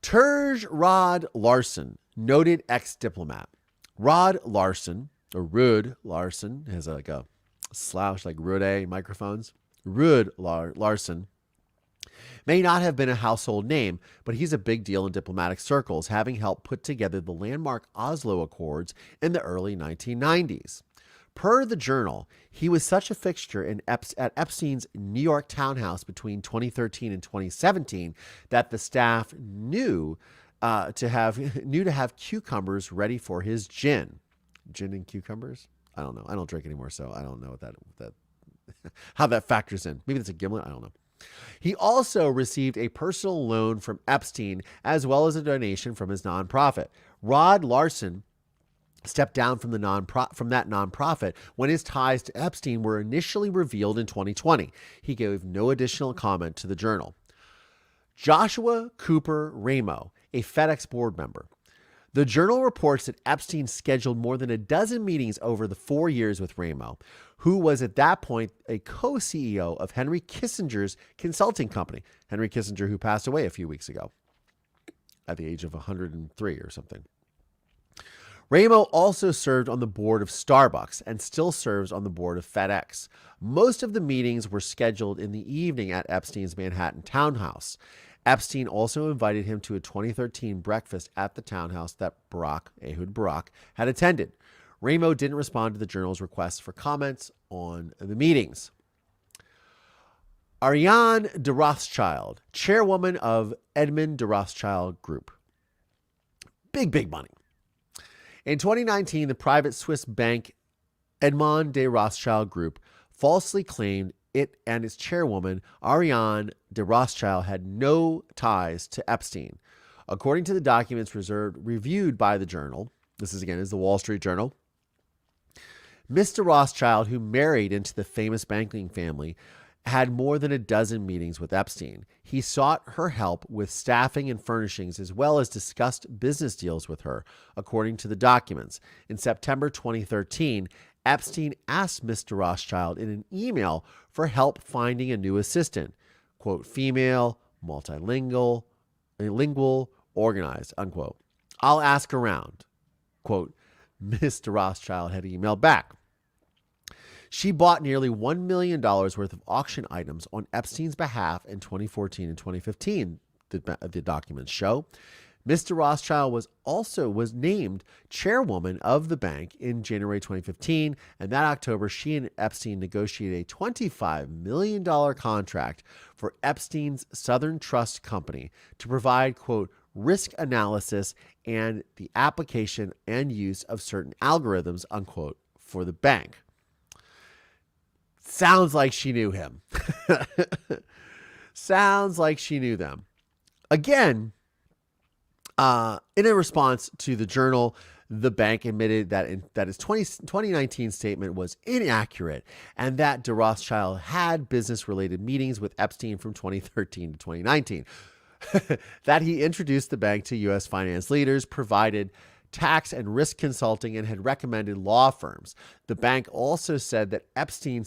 A: Terj Rod Larson, noted ex-diplomat. Rod Larson, or Rud Larson, has like a slouch like Rode microphones. Rud Larson may not have been a household name, but he's a big deal in diplomatic circles, having helped put together the landmark Oslo Accords in the early 1990s. Per the Journal, he was such a fixture at Epstein's New York townhouse between 2013 and 2017 that the staff knew to have cucumbers ready for his gin. Gin and cucumbers? I don't know. I don't drink anymore, so I don't know what that how that factors in. Maybe it's a gimlet. I don't know. He also received a personal loan from Epstein as well as a donation from his nonprofit. Rod Larson stepped down from that nonprofit when his ties to Epstein were initially revealed in 2020. He gave no additional comment to the Journal. Joshua Cooper Ramo, a FedEx board member. The Journal reports that Epstein scheduled more than a dozen meetings over the 4 years with Ramo, who was at that point a co-CEO of Henry Kissinger's consulting company. Henry Kissinger, who passed away a few weeks ago at the age of 103 or something. Ramo also served on the board of Starbucks and still serves on the board of FedEx. Most of the meetings were scheduled in the evening at Epstein's Manhattan townhouse. Epstein also invited him to a 2013 breakfast at the townhouse that Ehud Barak, had attended. Ramo didn't respond to the journal's requests for comments on the meetings. Ariane de Rothschild, chairwoman of Edmond de Rothschild Group. Big money. In 2019, the private Swiss bank Edmond de Rothschild Group falsely claimed it and its chairwoman, Ariane de Rothschild, had no ties to Epstein. According to the documents reviewed by the journal, this is the Wall Street Journal, Mr. Rothschild, who married into the famous banking family, had more than a dozen meetings with Epstein. He sought her help with staffing and furnishings, as well as discussed business deals with her, according to the documents. In September 2013, Epstein asked Mr. Rothschild in an email for help finding a new assistant, quote, female, multilingual, organized, unquote. I'll ask around, quote, Mr. Rothschild had emailed back. She bought nearly $1 million worth of auction items on Epstein's behalf in 2014 and 2015, the documents show. Mr. Rothschild was named chairwoman of the bank in January 2015, and that October, she and Epstein negotiated a $25 million contract for Epstein's Southern Trust Company to provide, quote, risk analysis and the application and use of certain algorithms, unquote, for the bank. Sounds like she knew him. Sounds like she knew them. Again, in a response to the journal, the bank admitted that its 2019 statement was inaccurate and that de Rothschild had business-related meetings with Epstein from 2013 to 2019. That he introduced the bank to U.S. finance leaders, provided tax and risk consulting, and had recommended law firms. The bank also said that Epstein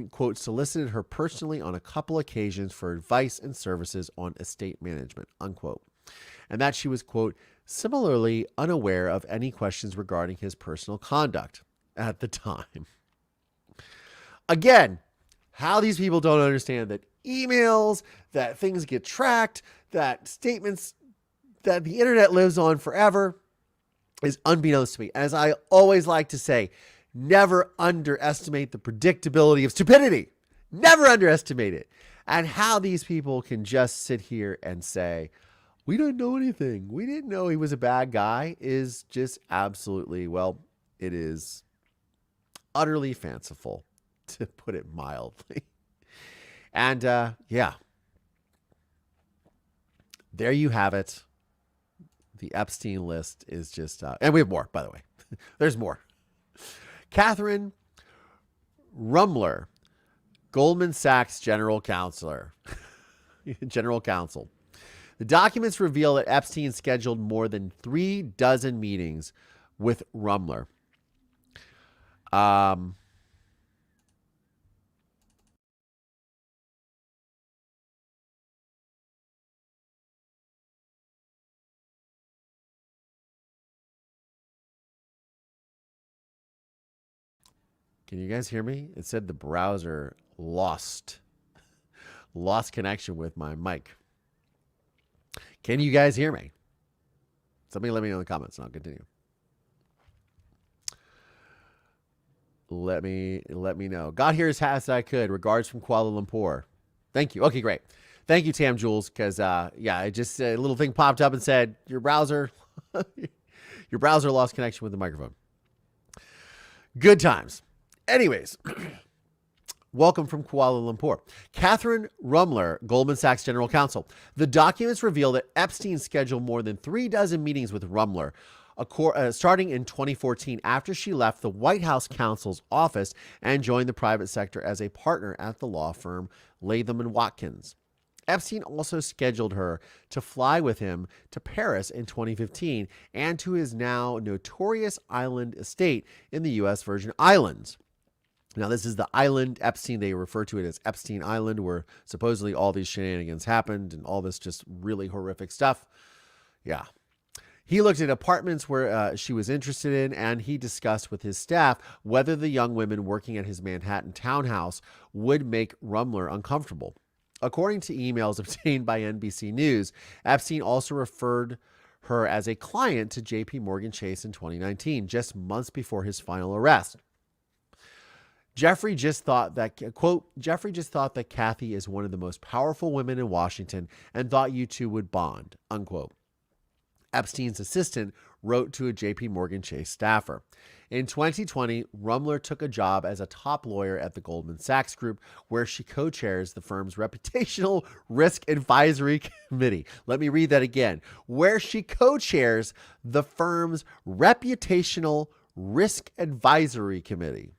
A: quote, solicited her personally on a couple occasions for advice and services on estate management, unquote. And that she was, quote, similarly unaware of any questions regarding his personal conduct at the time. Again, how these people don't understand that emails, that things get tracked, that statements that the internet lives on forever is unbeknownst to me. As I always like to say, never underestimate the predictability of stupidity. Never underestimate it. And how these people can just sit here and say, we don't know anything. We didn't know he was a bad guy is just absolutely, well, it is utterly fanciful, to put it mildly. And yeah, there you have it. The Epstein list is just, and we have more, by the way. There's more. Catherine Rumler, Goldman Sachs General Counsel. The documents reveal that Epstein scheduled more than 36 meetings with Rumler. Can you guys hear me? It said the browser lost connection with my mic. Can you guys hear me? Somebody let me know in the comments and I'll continue. Let me know. Got here as fast as I could. Regards from Kuala Lumpur. Thank you. Okay, great. Thank you, Tam Jules, because yeah, it just a little thing popped up and said your browser lost connection with the microphone. Good times. Anyways, welcome from Kuala Lumpur. Catherine Rumler, Goldman Sachs General Counsel. The documents reveal that Epstein scheduled more than 36 meetings with Rumler, starting in 2014 after she left the White House counsel's office and joined the private sector as a partner at the law firm Latham & Watkins. Epstein also scheduled her to fly with him to Paris in 2015 and to his now notorious island estate in the U.S. Virgin Islands. Now, this is the island, Epstein, they refer to it as Epstein Island, where supposedly all these shenanigans happened and all this just really horrific stuff. Yeah. He looked at apartments where she was interested in, and he discussed with his staff whether the young women working at his Manhattan townhouse would make Rumler uncomfortable. According to emails obtained by NBC News, Epstein also referred her as a client to JP Morgan Chase in 2019, just months before his final arrest. Jeffrey just thought that, quote, Jeffrey just thought that Kathy is one of the most powerful women in Washington and thought you two would bond, unquote. Epstein's assistant wrote to a JP Morgan Chase staffer. In 2020, Rumler took a job as a top lawyer at the Goldman Sachs Group, where she co-chairs the firm's Reputational Risk Advisory Committee. Let me read that again. Where she co-chairs the firm's Reputational Risk Advisory Committee.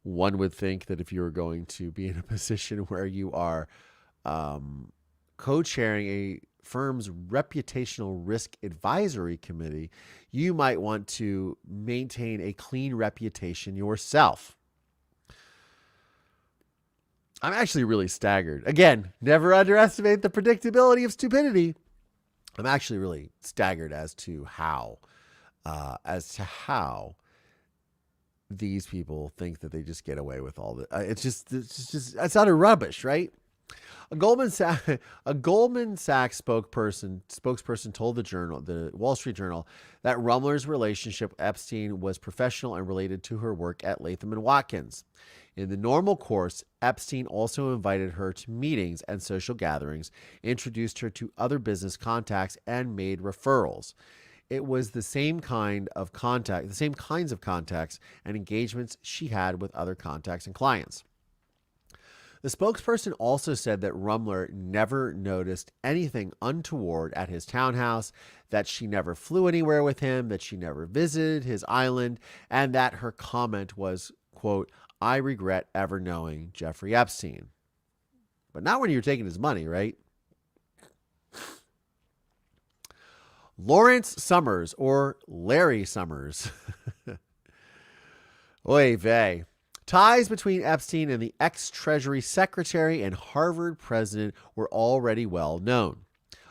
A: One would think that if you were going to be in a position where you are co-chairing a firm's Reputational Risk Advisory Committee, you might want to maintain a clean reputation yourself. I'm actually really staggered. Again, never underestimate the predictability of stupidity. I'm actually really staggered as to how these people think that they just get away with all the. It's utter rubbish, right? A Goldman Sachs spokesperson told the Wall Street Journal, that Rumler's relationship with Epstein was professional and related to her work at Latham & Watkins. In the normal course, Epstein also invited her to meetings and social gatherings, introduced her to other business contacts, and made referrals. It was the same kinds of contacts and engagements she had with other contacts and clients. The spokesperson also said that Rumler never noticed anything untoward at his townhouse, that she never flew anywhere with him, that she never visited his island, and that her comment was, quote, I regret ever knowing Jeffrey Epstein. But not when you're taking his money, right? Lawrence Summers, or Larry Summers. Oy vey. Ties between Epstein and the ex-Treasury Secretary and Harvard president were already well known.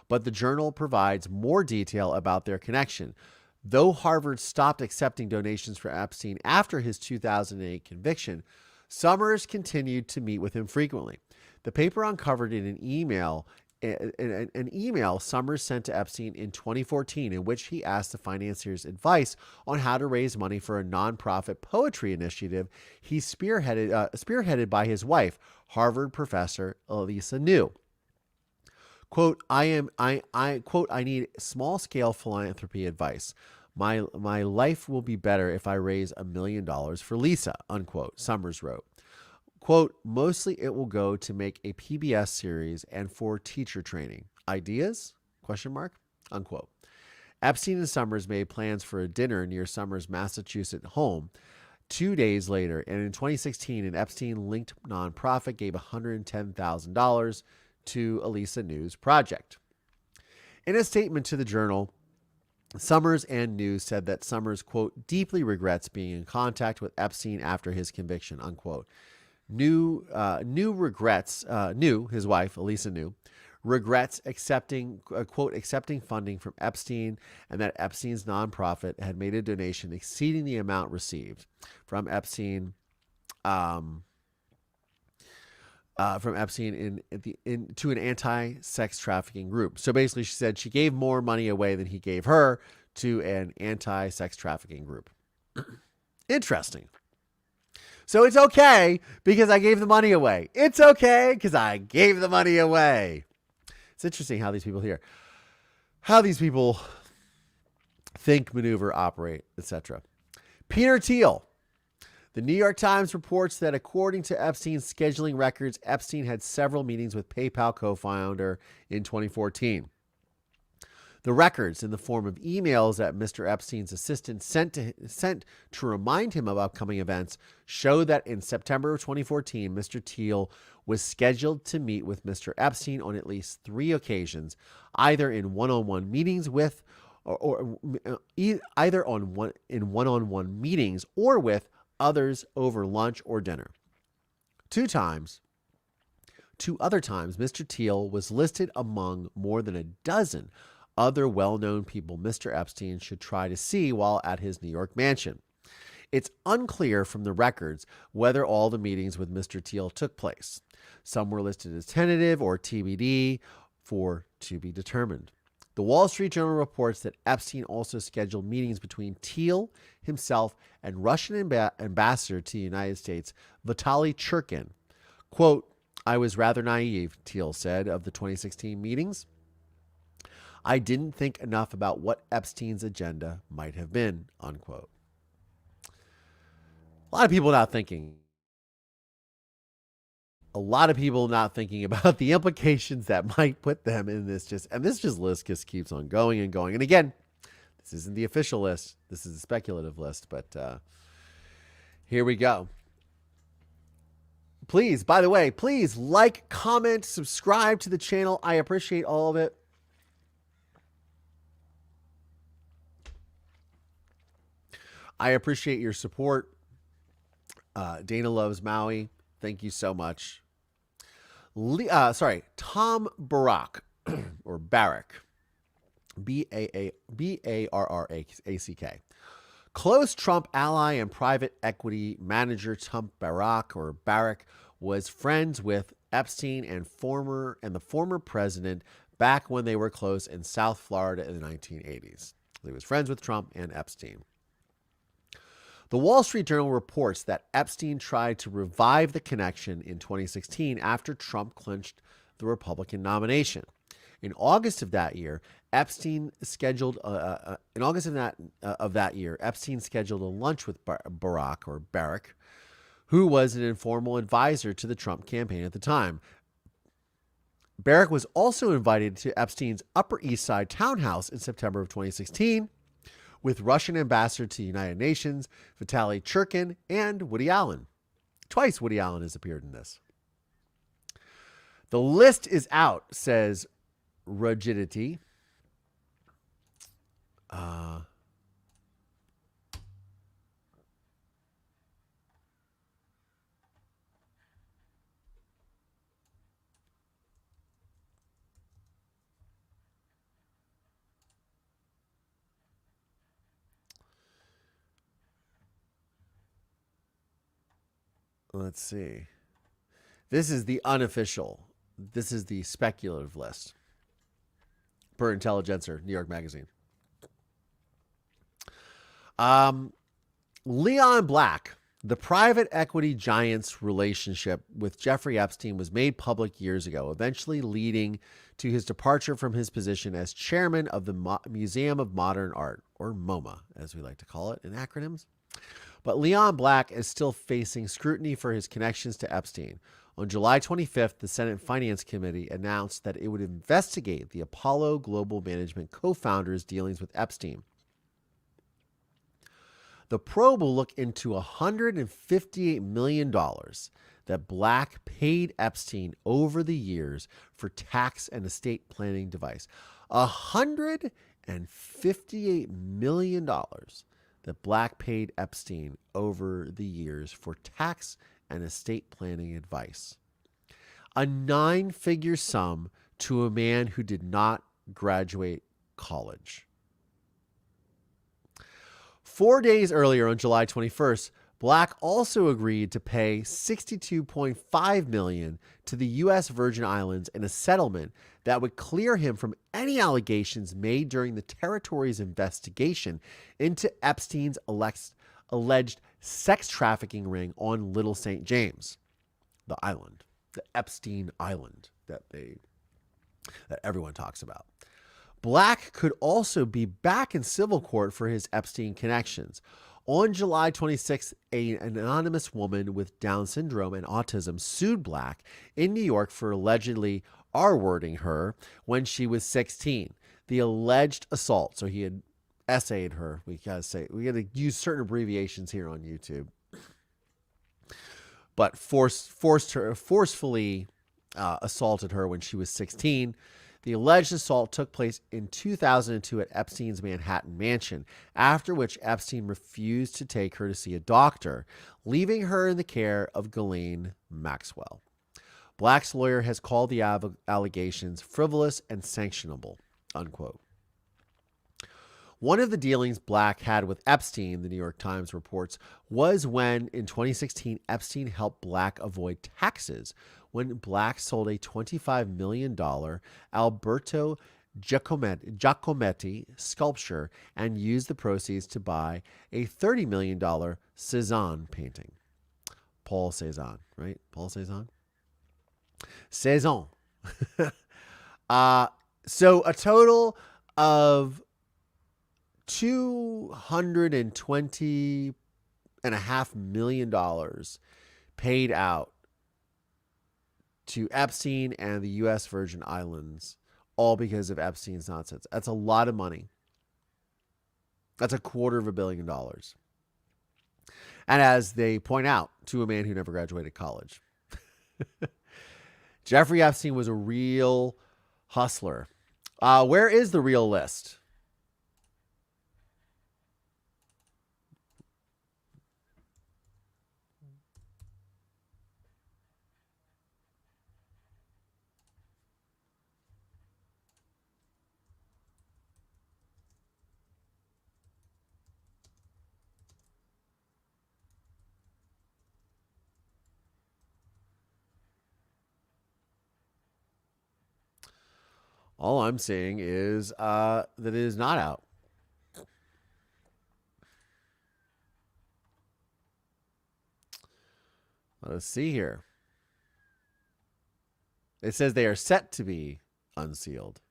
A: But the Journal provides more detail about their connection. Though Harvard stopped accepting donations for Epstein after his 2008 conviction, Summers continued to meet with him frequently. The paper uncovered in an email Summers sent to Epstein in 2014, in which he asked the financier's advice on how to raise money for a nonprofit poetry initiative he spearheaded by his wife, Harvard professor Elisa New. Quote, I need small scale philanthropy advice. My life will be better if I raise $1 million for Lisa, unquote, Summers wrote. Quote, mostly it will go to make a PBS series and for teacher training. Ideas? Question mark? Unquote. Epstein and Summers made plans for a dinner near Summers' Massachusetts home 2 days later, and in 2016, an Epstein-linked nonprofit gave $110,000 to Elisa New's project. In a statement to the Journal, Summers and New said that Summers, quote, deeply regrets being in contact with Epstein after his conviction, unquote. New, his wife, Elisa New, regrets accepting funding from Epstein, and that Epstein's nonprofit had made a donation exceeding the amount received from Epstein, to an anti-sex trafficking group. So basically, she said she gave more money away than he gave her to an anti-sex trafficking group. Interesting. So it's okay because I gave the money away. It's okay because I gave the money away. It's interesting how these people think, maneuver, operate, etc. Peter Thiel. The New York Times reports that according to Epstein's scheduling records, Epstein had several meetings with PayPal co-founder in 2014. The records, in the form of emails that Mr. Epstein's assistant sent to remind him of upcoming events, show that in September of 2014, Mr. Thiel was scheduled to meet with Mr. Epstein on at least 3 occasions, either in one-on-one meetings with, one-on-one meetings or with others over lunch or dinner. 2 other times, Mr. Thiel was listed among more than a dozen other well-known people Mr. Epstein should try to see while at his New York mansion. It's unclear from the records whether all the meetings with Mr. Thiel took place. Some were listed as tentative or TBD for to be determined. The Wall Street Journal reports that Epstein also scheduled meetings between Thiel, himself, and Russian ambassador to the United States, Vitaly Churkin. Quote, "I was rather naive," Thiel said of the 2016 meetings. "I didn't think enough about what Epstein's agenda might have been," unquote. A lot of people not thinking about the implications that might put them in this list just keeps on going and going. And again, this isn't the official list. This is a speculative list, but here we go. Please, by the way, please like, comment, subscribe to the channel. I appreciate all of it. I appreciate your support. Dana loves Maui. Thank you so much. Tom Barak, or Barrack, B-A-R-R-A-C-K. Close Trump ally and private equity manager Tom Barak, or Barrack, was friends with Epstein and the former president back when they were close in South Florida in the 1980s. He was friends with Trump and Epstein. The Wall Street Journal reports that Epstein tried to revive the connection in 2016 after Trump clinched the Republican nomination. In August of that year, Epstein scheduled a lunch with Barrack, who was an informal advisor to the Trump campaign at the time. Barrack was also invited to Epstein's Upper East Side townhouse in September of 2016 with Russian ambassador to the United Nations, Vitaly Churkin, and Woody Allen. Twice Woody Allen has appeared in this. The list is out, says Rigidity. Let's see. This is the unofficial. This is the speculative list per Intelligencer, New York Magazine. Leon Black, the private equity giant's relationship with Jeffrey Epstein was made public years ago, eventually leading to his departure from his position as chairman of the Museum of Modern Art, or MoMA, as we like to call it in acronyms. But Leon Black is still facing scrutiny for his connections to Epstein. On July 25th, the Senate Finance Committee announced that it would investigate the Apollo Global Management co-founders' dealings with Epstein. The probe will look into $158 million that Black paid Epstein over the years for tax and estate planning advice. $158 million that Black paid Epstein over the years for tax and estate planning advice. A 9-figure sum to a man who did not graduate college. 4 days earlier, on July 21st, Black also agreed to pay $62.5 million to the U.S. Virgin Islands in a settlement that would clear him from any allegations made during the territory's investigation into Epstein's alleged sex trafficking ring on Little St. James, the island, the Epstein Island that everyone talks about. Black could also be back in civil court for his Epstein connections. On July 26th, an anonymous woman with Down syndrome and autism sued Black in New York for allegedly R-wording her when she was 16. The alleged assault, so he had essayed her. We gotta use certain abbreviations here on YouTube, but forcefully assaulted her when she was 16. The alleged assault took place in 2002 at Epstein's Manhattan mansion, after which Epstein refused to take her to see a doctor, leaving her in the care of Ghislaine Maxwell. Black's lawyer has called the allegations frivolous and sanctionable, unquote. One of the dealings Black had with Epstein, the New York Times reports, was when in 2016 Epstein helped Black avoid taxes when Black sold a $25 million Alberto Giacometti sculpture and used the proceeds to buy a $30 million Cezanne painting. Paul Cezanne, right? Paul Cezanne? Cezanne. So a total of $220.5 million paid out to Epstein and the U.S. Virgin Islands, all because of Epstein's nonsense. That's a lot of money. That's $250 million. And as they point out, to a man who never graduated college. Jeffrey Epstein was a real hustler. Where is the real list? All I'm saying is that it is not out. Let us see here. It says they are set to be unsealed.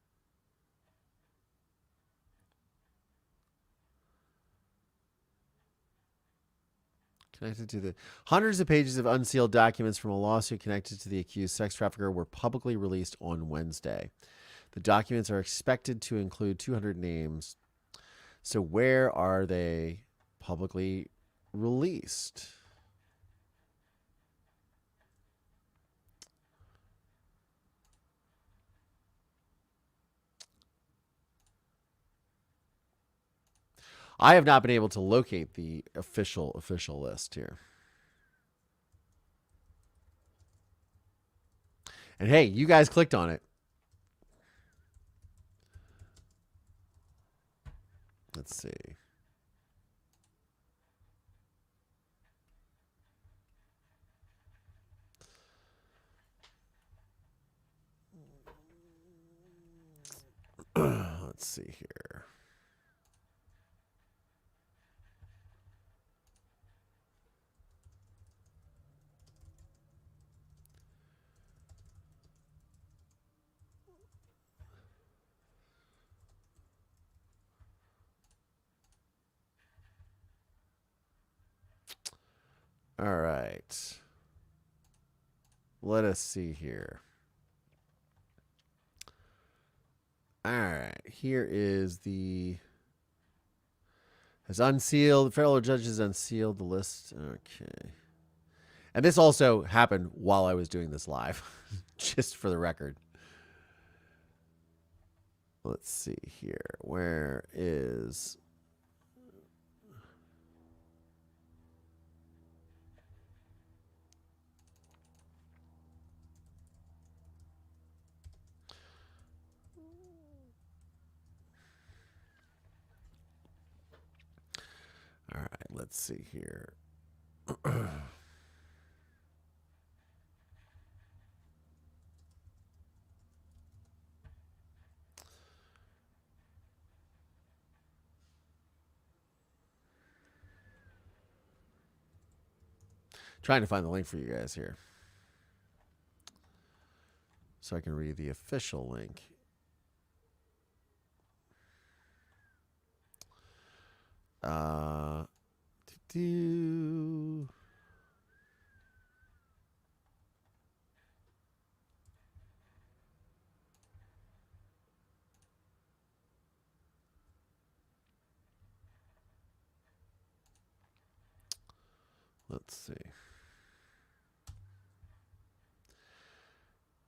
A: Connected to the hundreds of pages of unsealed documents from a lawsuit connected to the accused sex trafficker were publicly released on Wednesday. The documents are expected to include 200 names. So where are they publicly released? I have not been able to locate the official list here. And hey, you guys clicked on it. Let's see. Let's see here. All right. Let us see here. All right. Here is the... Has unsealed. The federal judge has unsealed the list. Okay. And this also happened while I was doing this live, just for the record. Let's see here. Where is... All right, let's see here. Trying to find the link for you guys here so I can read the official link. Let's see.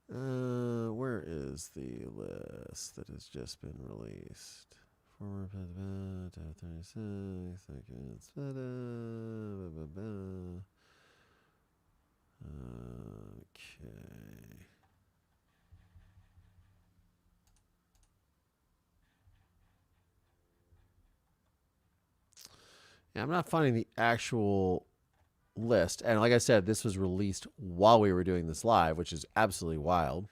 A: Where is the list that has just been released? Former 36 seconds. Okay. Yeah, I'm not finding the actual list. And like I said, this was released while we were doing this live, which is absolutely wild.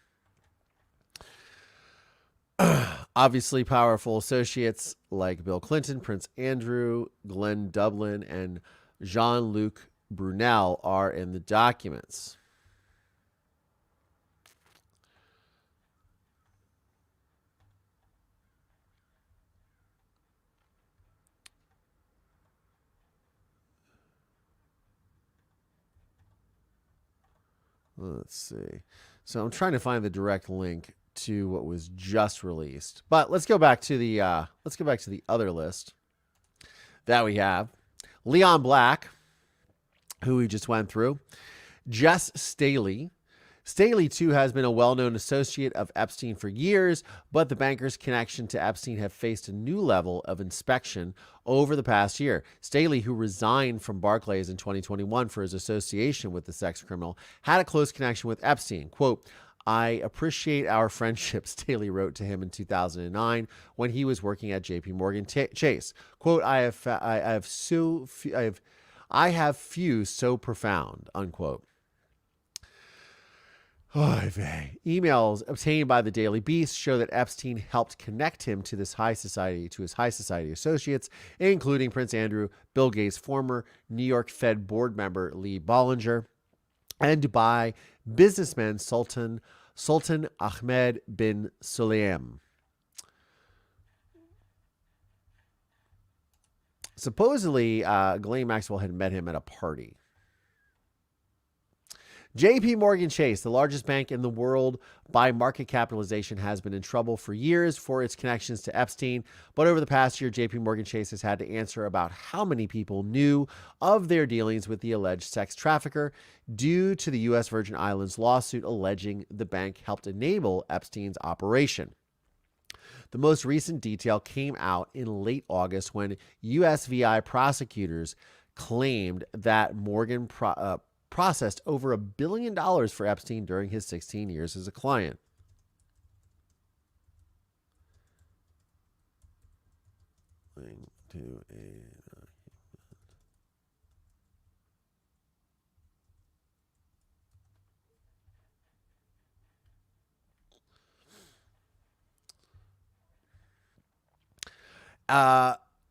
A: Obviously, powerful associates like Bill Clinton, Prince Andrew, Glenn Dublin, and Jean-Luc Brunel are in the documents. Let's see. So I'm trying to find the direct link to what was just released. But let's go back to the other list that we have. Leon Black, who we just went through. Jess Staley. Staley, too, has been a well-known associate of Epstein for years, but the banker's connection to Epstein have faced a new level of inspection over the past year. Staley, who resigned from Barclays in 2021 for his association with the sex criminal, had a close connection with Epstein. Quote, "I appreciate our friendship," Staley wrote to him in 2009 when he was working at J.P. Chase. Quote, I have few so profound," unquote. Emails obtained by the Daily Beast show that Epstein helped connect him to his high society associates, including Prince Andrew, Bill Gates' former New York Fed board member Lee Bollinger, and Dubai businessman Sultan Ahmed bin Sulayem. Supposedly, Ghislaine Maxwell had met him at a party. J.P. Morgan Chase, the largest bank in the world by market capitalization, has been in trouble for years for its connections to Epstein. But over the past year, J.P. Morgan Chase has had to answer about how many people knew of their dealings with the alleged sex trafficker due to the U.S. Virgin Islands lawsuit alleging the bank helped enable Epstein's operation. The most recent detail came out in late August when USVI prosecutors claimed that Morgan processed over $1 billion for Epstein during his 16 years as a client.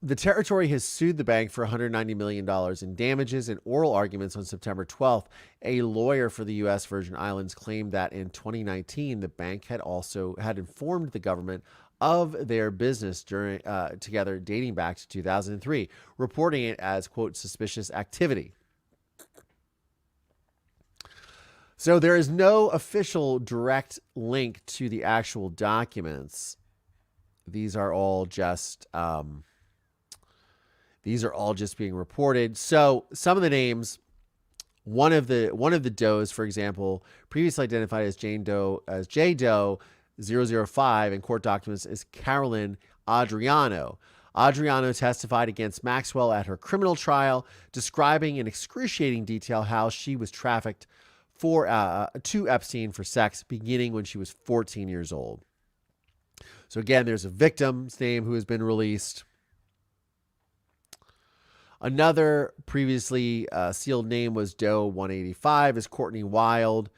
A: The territory has sued the bank for $190 million in damages. In oral arguments on September 12th, a lawyer for the U.S. Virgin Islands claimed that in 2019, the bank had informed the government of their business together dating back to 2003, reporting it as, quote, suspicious activity. So there is no official direct link to the actual documents. These are all just being reported. So some of the names, one of the Does, for example, previously identified as J Doe 005 in court documents, is Carolyn Adriano. Adriano testified against Maxwell at her criminal trial, describing in excruciating detail how she was trafficked to Epstein for sex beginning when she was 14 years old. So again, there's a victim's name who has been released. Another previously sealed name was Doe 185, is Courtney Wild.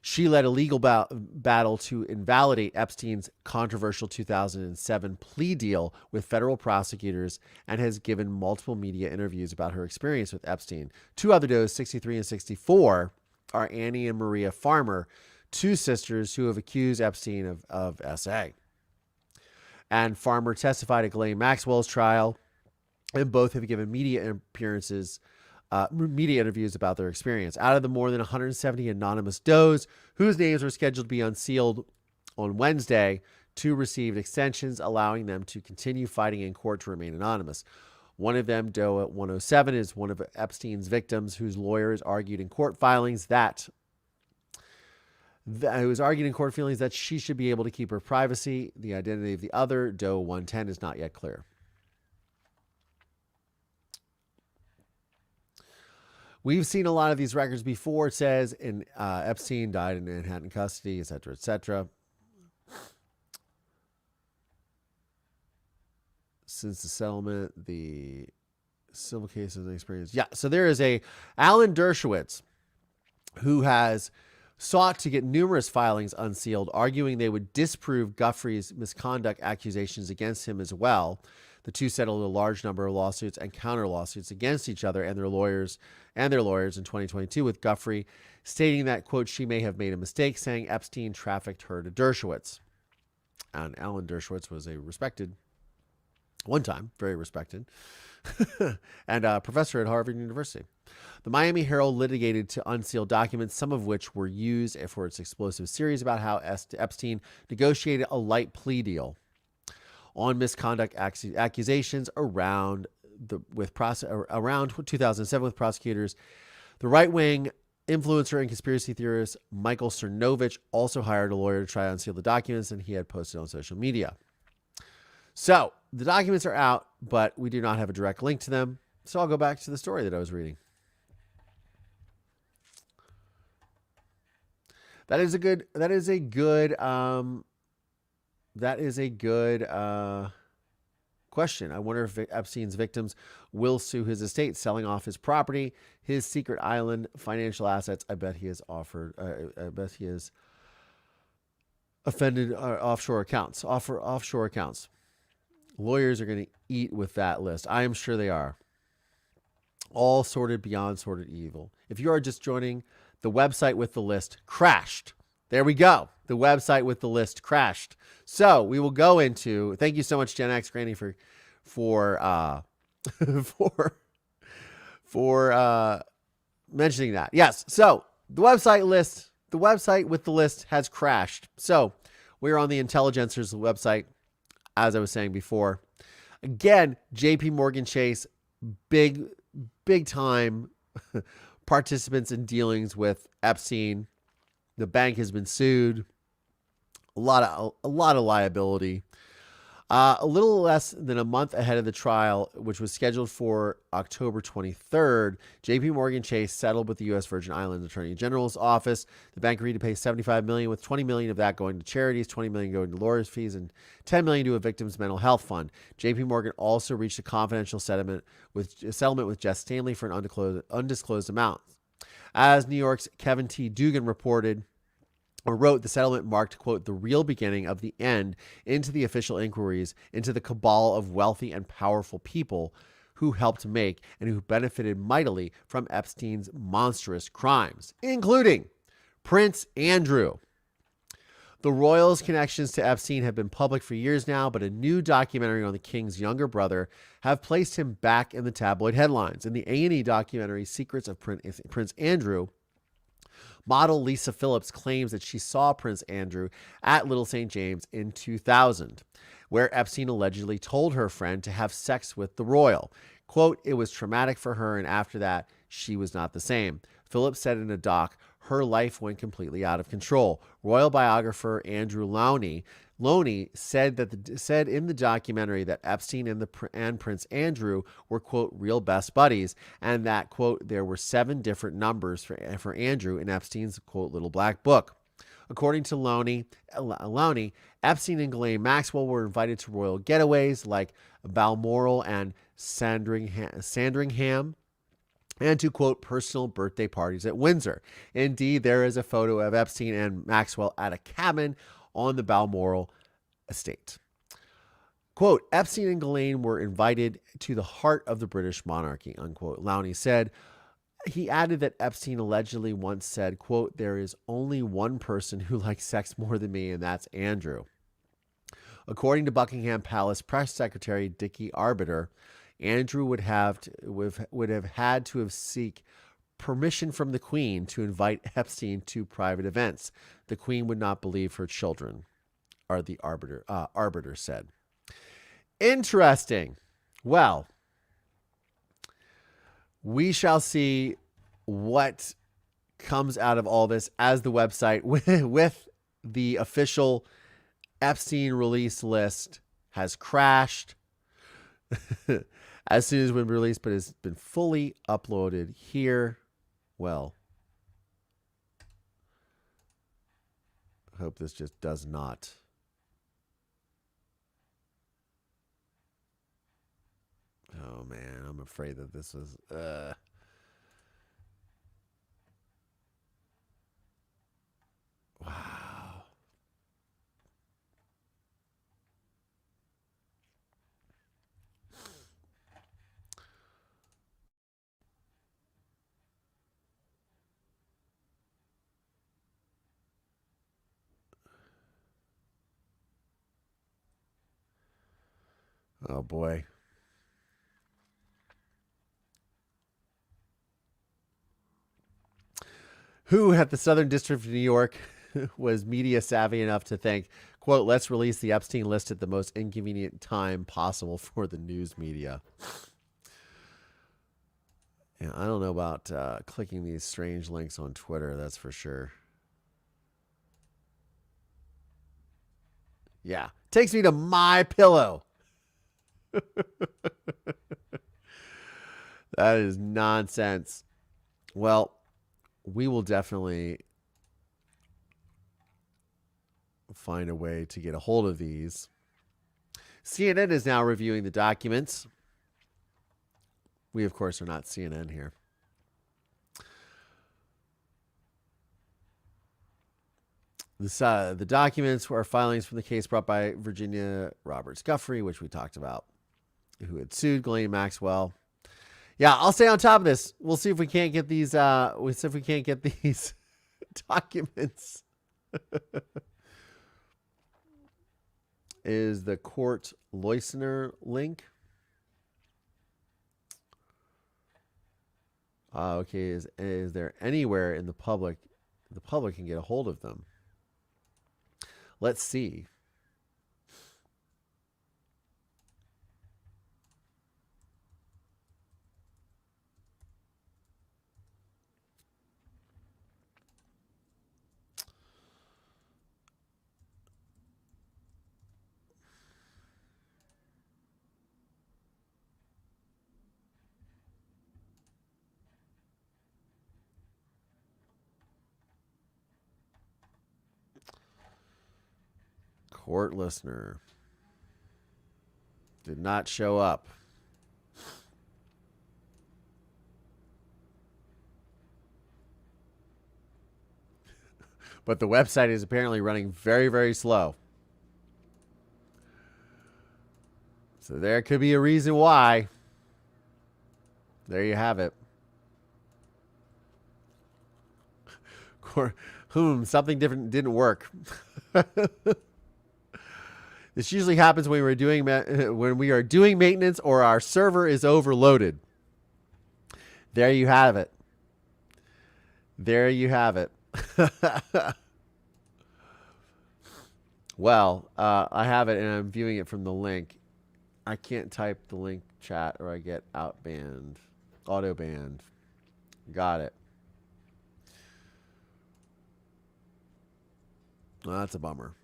A: She led a legal battle to invalidate Epstein's controversial 2007 plea deal with federal prosecutors and has given multiple media interviews about her experience with Epstein. Two other Does, 63 and 64, are Annie and Maria Farmer, two sisters who have accused Epstein of SA. And Farmer testified at Ghislaine Maxwell's trial, and both have given media interviews about their experience. Out of the more than 170 anonymous Does whose names are scheduled to be unsealed on Wednesday, two received extensions allowing them to continue fighting in court to remain anonymous. One of them, Doe 107, is one of Epstein's victims whose lawyers argued in court filings that she should be able to keep her privacy. The identity of the other, Doe 110, is not yet clear. We've seen a lot of these records before. It says Epstein died in Manhattan custody, et cetera, et cetera. Since the settlement, the civil cases and experience. Yeah, so there is a Alan Dershowitz who has sought to get numerous filings unsealed, arguing they would disprove Guthrie's misconduct accusations against him as well. The two settled a large number of lawsuits and counter lawsuits against each other and their lawyers in 2022, with Guthrie stating that, quote, she may have made a mistake, saying Epstein trafficked her to Dershowitz. And Alan Dershowitz was a respected, one time, very respected, and a professor at Harvard University. The Miami Herald litigated to unseal documents, some of which were used for its explosive series about how Epstein negotiated a light plea deal on misconduct accusations around 2007 with prosecutors. The right-wing influencer and conspiracy theorist Michael Cernovich also hired a lawyer to try to unseal the documents, and he had posted on social media. So the documents are out, but we do not have a direct link to them. So I'll go back to the story that I was reading. That is a good question. I wonder if Epstein's victims will sue his estate, selling off his property, his secret island, financial assets. I bet he has offended offshore accounts. Lawyers are going to eat with that list. I am sure they are. All sorted beyond sorted evil. If you are just joining, the website with the list crashed. There we go. The website with the list crashed. So we will go into. Thank you so much, Gen X Granny, for mentioning that. Yes. So the website with the list has crashed. So we're on the Intelligencer's website, as I was saying before. Again, J.P. Morgan Chase, big time participants in dealings with Epstein. The bank has been sued. A lot of liability. A little less than a month ahead of the trial, which was scheduled for October 23rd, J.P. Morgan Chase settled with the U.S. Virgin Islands Attorney General's office. The bank agreed to pay $75 million, with $20 million of that going to charities, $20 million going to lawyers' fees, and $10 million to a victim's mental health fund. J.P. Morgan also reached a confidential settlement with Jess Stanley for an undisclosed amount. As New York's Kevin T. Dugan wrote, the settlement marked, quote, the real beginning of the end into the official inquiries into the cabal of wealthy and powerful people who helped make and who benefited mightily from Epstein's monstrous crimes, including Prince Andrew. The royals' connections to Epstein have been public for years now, but a new documentary on the king's younger brother have placed him back in the tabloid headlines. In the A&E documentary Secrets of Prince Andrew, model Lisa Phillips claims that she saw Prince Andrew at Little St. James in 2000, where Epstein allegedly told her friend to have sex with the royal. Quote, it was traumatic for her, and after that, she was not the same. Phillips said in a doc, her life went completely out of control. Royal biographer Andrew Lowney said in the documentary that Epstein and Prince Andrew were, quote, real best buddies, and that, quote, there were 7 different numbers for Andrew in Epstein's, quote, little black book. According to Lowney, Epstein and Ghislaine Maxwell were invited to royal getaways like Balmoral and Sandringham, and to, quote, personal birthday parties at Windsor. Indeed, there is a photo of Epstein and Maxwell at a cabin on the Balmoral estate. Quote, Epstein and Ghislaine were invited to the heart of the British monarchy, unquote, Lowney said. He added that Epstein allegedly once said, quote, there is only one person who likes sex more than me, and that's Andrew. According to Buckingham Palace Press Secretary Dickie Arbiter, Andrew would have had to have seek permission from the Queen to invite Epstein to private events. The Queen would not believe her children, or the arbiter said. Interesting. Well, we shall see what comes out of all this as the website with the official Epstein release list has crashed. As soon as when released, but has been fully uploaded here. Well, I hope this just does not. Oh man, I'm I'm afraid that this is. Wow. Oh boy. Who at the Southern District of New York was media savvy enough to think, quote, let's release the Epstein list at the most inconvenient time possible for the news media. Yeah, I don't know about clicking these strange links on Twitter, that's for sure. Yeah, takes me to My Pillow. That is nonsense. Well, we will definitely find a way to get a hold of these. CNN is now reviewing the documents. We, of course, are not CNN here. The documents were filings from the case brought by Virginia Roberts Guffrey, which we talked about, who had sued Ghislaine Maxwell. Yeah, I'll stay on top of this. We'll see if we can't get these. We'll see if we can't get these documents. Is the Court Leusner link? Okay. Is there anywhere in the public can get a hold of them? Let's see. Court listener did not show up. But the website is apparently running very, very slow. So there could be a reason why. There you have it. Something different didn't work. This usually happens when we are doing maintenance or our server is overloaded. There you have it. There you have it. Well, I have it and I'm viewing it from the link. I can't type the link chat or I get auto banned. Got it. Well, that's a bummer.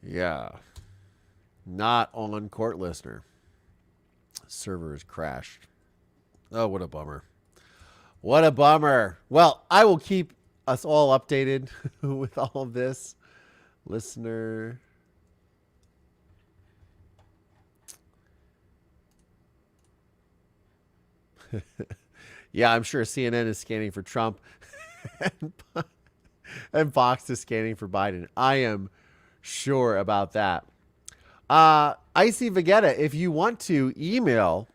A: Yeah. Not on Court Listener. Server has crashed. Oh, what a bummer. What a bummer. Well, I will keep us all updated with all of this. Listener. Yeah, I'm sure CNN is scanning for Trump and Fox is scanning for Biden. I am sure about that. Icy Vegeta, if you want to email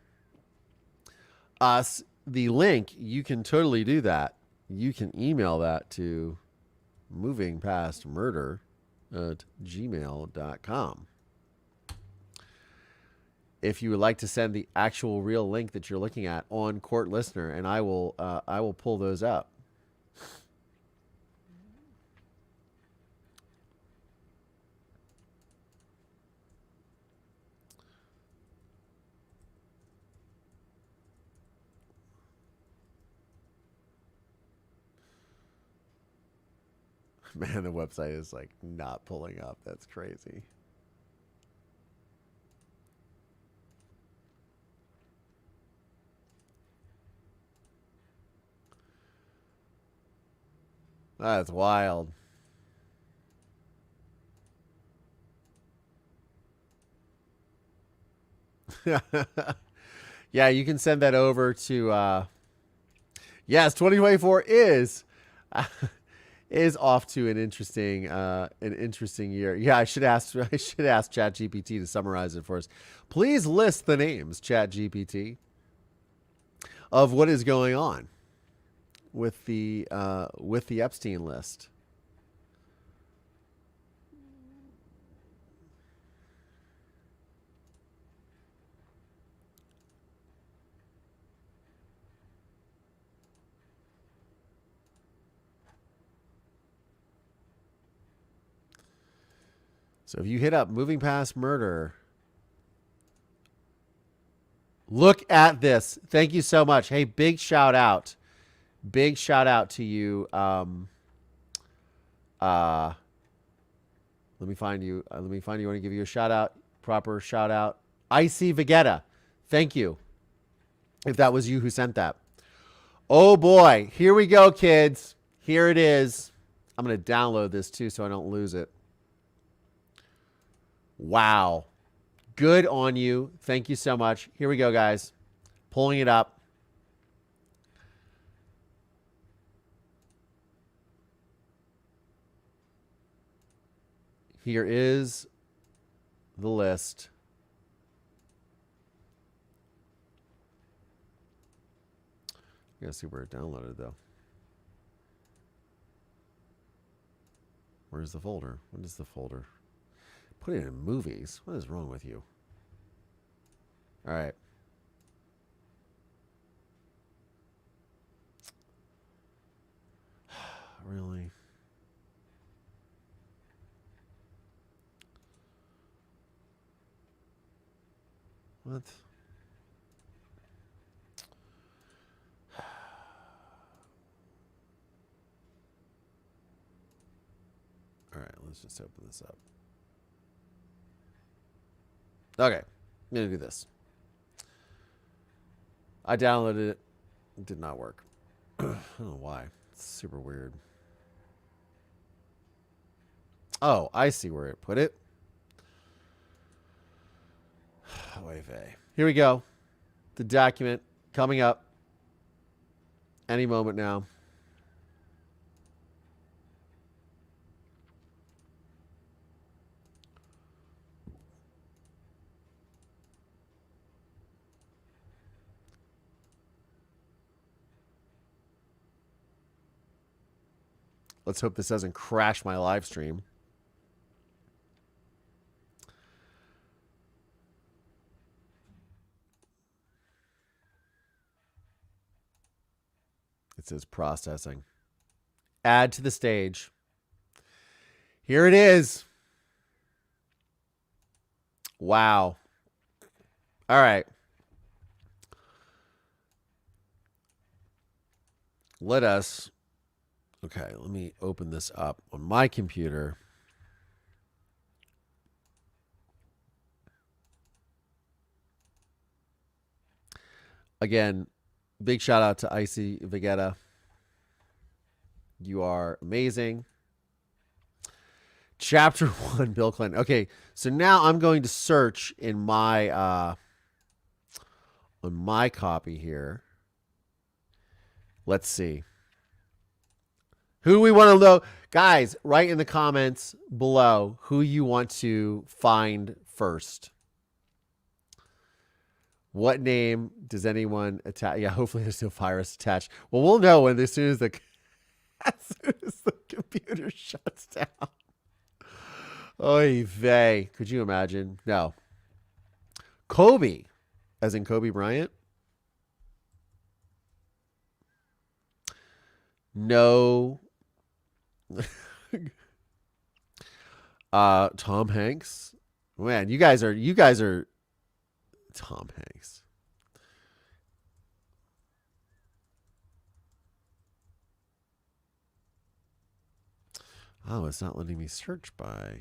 A: us the link, you can totally do that. You can email that to movingpastmurder@gmail.com. If you would like to send the actual real link that you're looking at on Court Listener, and I will pull those up. Man, the website is like not pulling up. That's crazy. That's wild. Yeah, you can send that over to yes, 2024 is off to an interesting year. Yeah, I should ask ChatGPT to summarize it for us. Please list the names, ChatGPT, of what is going on with the Epstein list. So if you hit up Moving Past Murder, look at this. Thank you so much. Hey, big shout out. Big shout out to you. Let me find you. I want to give you a shout out. Proper shout out. Icy Vegeta. Thank you. If that was you who sent that. Oh boy. Here we go, kids. Here it is. I'm going to download this too so I don't lose it. Wow. Good on you. Thank you so much. Here we go, guys. Pulling it up. Here is the list. I gotta see where it downloaded, though. Where's the folder? What is the folder? Put it in movies. What is wrong with you? All right. Really? What? All right, let's just open this up. Okay, I'm going to do this. I downloaded it. It did not work. I don't know why. It's super weird. Oh, I see where it put it. Here we go. The document coming up any moment now. Let's hope this doesn't crash my live stream. It says processing. Add to the stage. Here it is. Wow. All right. Okay, let me open this up on my computer. Again, big shout out to Icy Vegeta. You are amazing. Chapter 1, Bill Clinton. Okay, so now I'm going to search in my on my copy here. Let's see. Who do we want to know? Guys, write in the comments below who you want to find first. What name does anyone attach? Yeah, hopefully there's no virus attached. Well, we'll know when as soon as the computer shuts down. Oy vey. Could you imagine? No. Kobe, as in Kobe Bryant. No. Tom Hanks. Man, you guys are Tom Hanks. Oh, it's not letting me search by.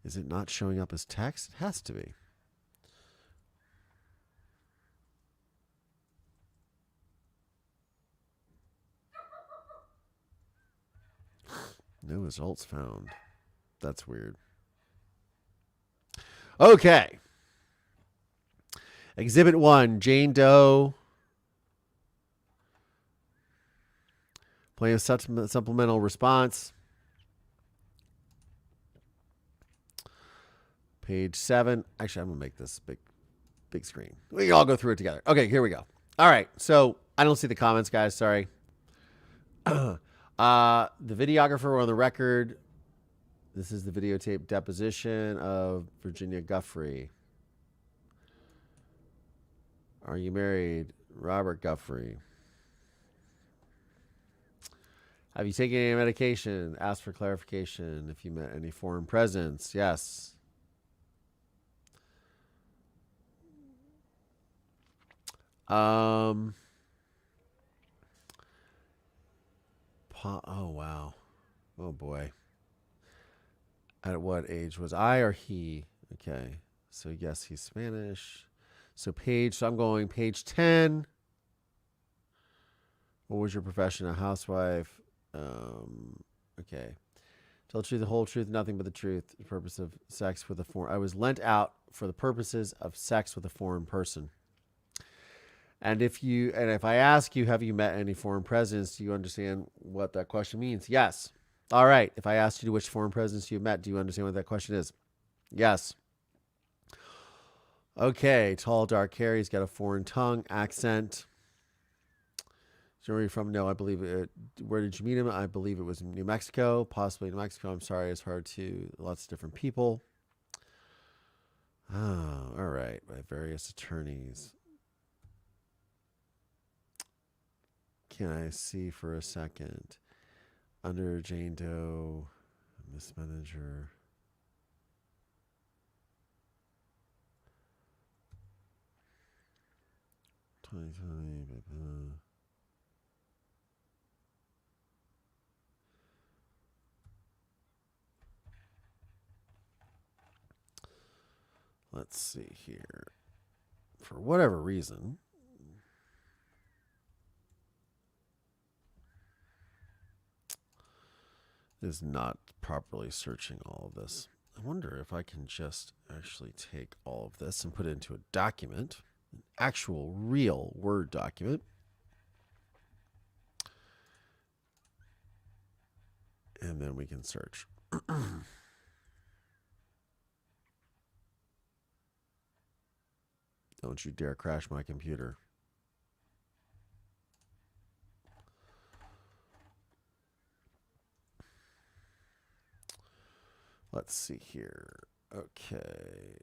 A: Is it not showing up as text? It has to be. No results found. That's weird. Okay. Exhibit 1, Jane Doe. Plaintiff supplemental response. Page 7. Actually, I'm going to make this big screen. We can all go through it together. Okay, here we go. All right. So I don't see the comments, guys. Sorry. The videographer on the record. This is the videotape deposition of Virginia Guffrey. Are you married? Robert Guffrey. Have you taken any medication? Ask for clarification if you met any foreign presence. Yes. Oh, wow. Oh, boy. At what age was I or he? Okay. So, yes, he's Spanish. So I'm going page 10. What was your profession? A housewife. Okay. Tell the truth, the whole truth, nothing but the truth. The purpose of sex with a foreign. I was lent out for the purposes of sex with a foreign person. And if I ask you, have you met any foreign presidents? Do you understand what that question means? Yes. All right. If I asked you which foreign presidents you've met, do you understand what that question is? Yes. Okay. Tall, dark hair. He's got a foreign tongue, accent. So where are you from? No, I believe it. Where did you meet him? I believe it was in New Mexico, possibly New Mexico. I'm sorry. It's hard to lots of different people. Oh, all right. By various attorneys. Can I see for a second? Under Jane Doe, Miss Manager. Let's see here. For whatever reason, is not properly searching all of this. I wonder if I can just actually take all of this and put it into a document, an actual real Word document. And then we can search. Don't you dare crash my computer. Let's see here. Okay.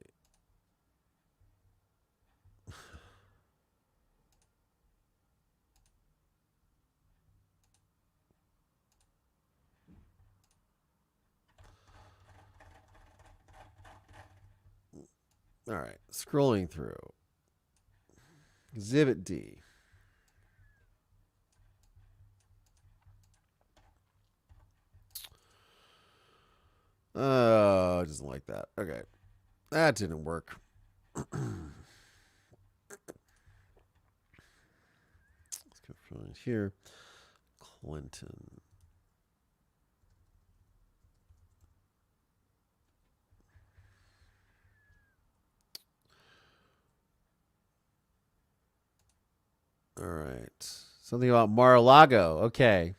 A: All right. Scrolling through. Exhibit D. Oh, it doesn't like that. Okay. That didn't work. Let's go from here. Clinton. All right. Something about Mar-a-Lago. Okay.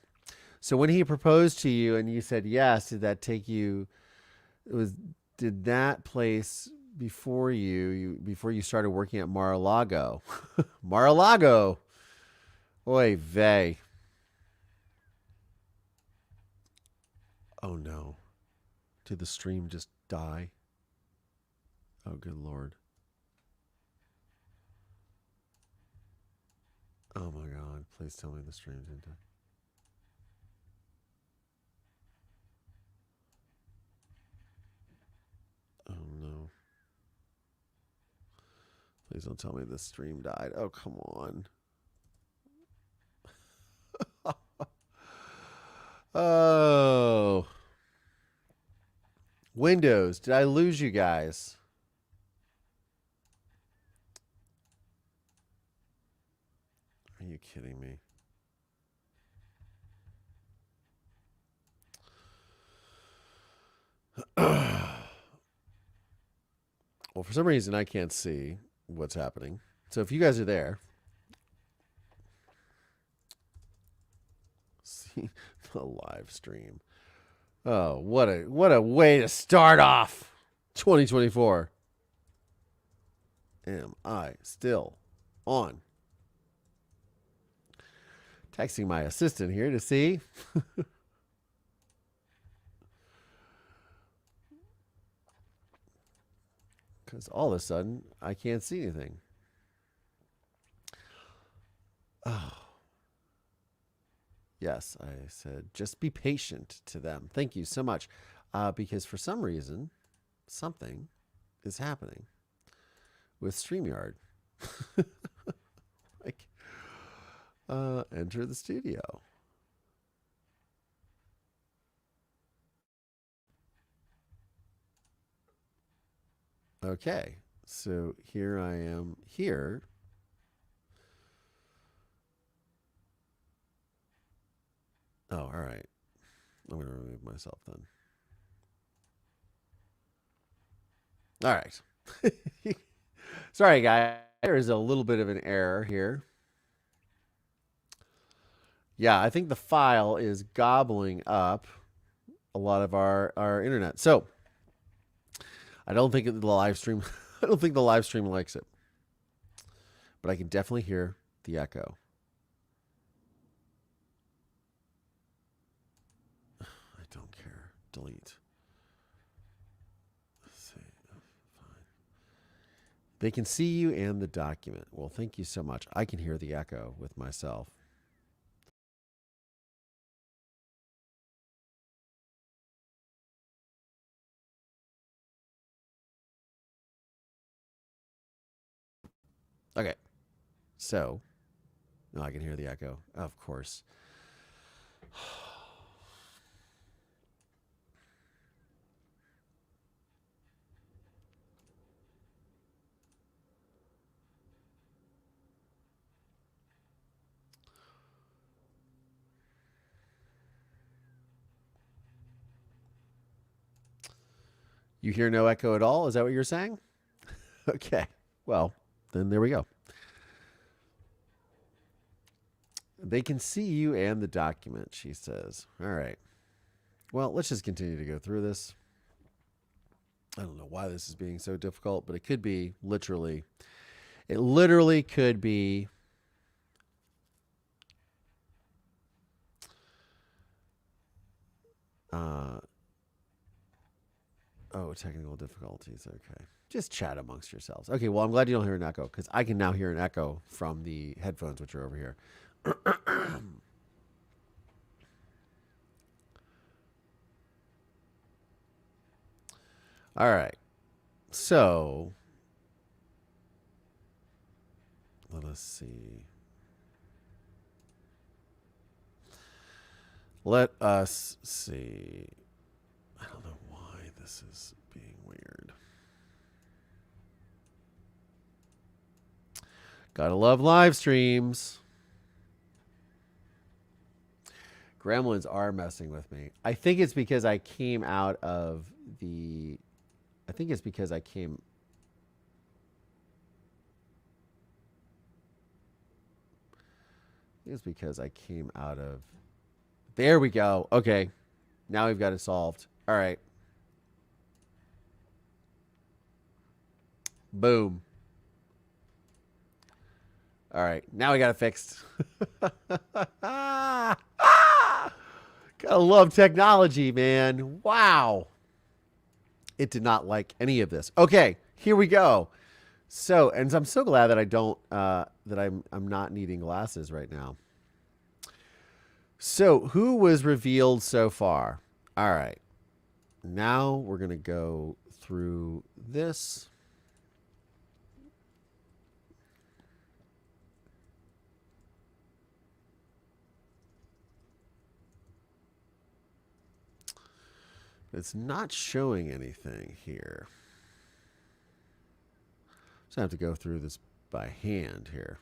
A: So when he proposed to you and you said yes, did that take you? Did that place before you started working at Mar-a-Lago? Mar-a-Lago. Oy vey. Oh no. Did the stream just die? Oh good Lord. Oh my God. Please tell me the stream didn't die. Oh no. Please don't tell me the stream died. Oh, come on. Oh. Windows, did I lose you guys? Are you kidding me? Well, for some reason, I can't see what's happening. So if you guys are there, see the live stream. Oh, what a way to start off 2024. Am I still on? Texting my assistant here to see. Because all of a sudden, I can't see anything. Oh. Yes, I said, just be patient to them. Thank you so much. Because for some reason, something is happening with StreamYard. Like, enter the studio. Okay, so here I am here. Oh, all right. I'm going to remove myself then. All right. Sorry, guys. There is a little bit of an error here. Yeah, I think the file is gobbling up a lot of our internet. So I don't think the live stream I don't think the live stream likes it. But I can definitely hear the echo. I don't care. Delete. Let's see. Fine. They can see you and the document. Well, thank you so much. I can hear the echo with myself. Okay. So, no, I can hear the echo. Of course. You hear no echo at all? Is that what you're saying? Okay. Well, then there we go. They can see you and the document, she says. All right. Well, let's just continue to go through this. I don't know why this is being so difficult, but it could be literally. It literally could be. Oh, technical difficulties. Okay. Just chat amongst yourselves. Okay, well, I'm glad you don't hear an echo because I can now hear an echo from the headphones, which are over here. All right. So, let us see. Let us see. I don't know why this is being weird. Gotta love live streams. Gremlins are messing with me. I think it's because I came out of the... I think it's because I came... I think it's because I came out of... There we go. Okay. Now we've got it solved. All right. Boom. All right. Now we got it fixed. Gotta love technology, man. Wow. It did not like any of this. Okay. Here we go. So, and I'm so glad that I don't, that I'm not needing glasses right now. So, who was revealed so far? All right. Now we're going to go through this. It's not showing anything here. So I have to go through this by hand here.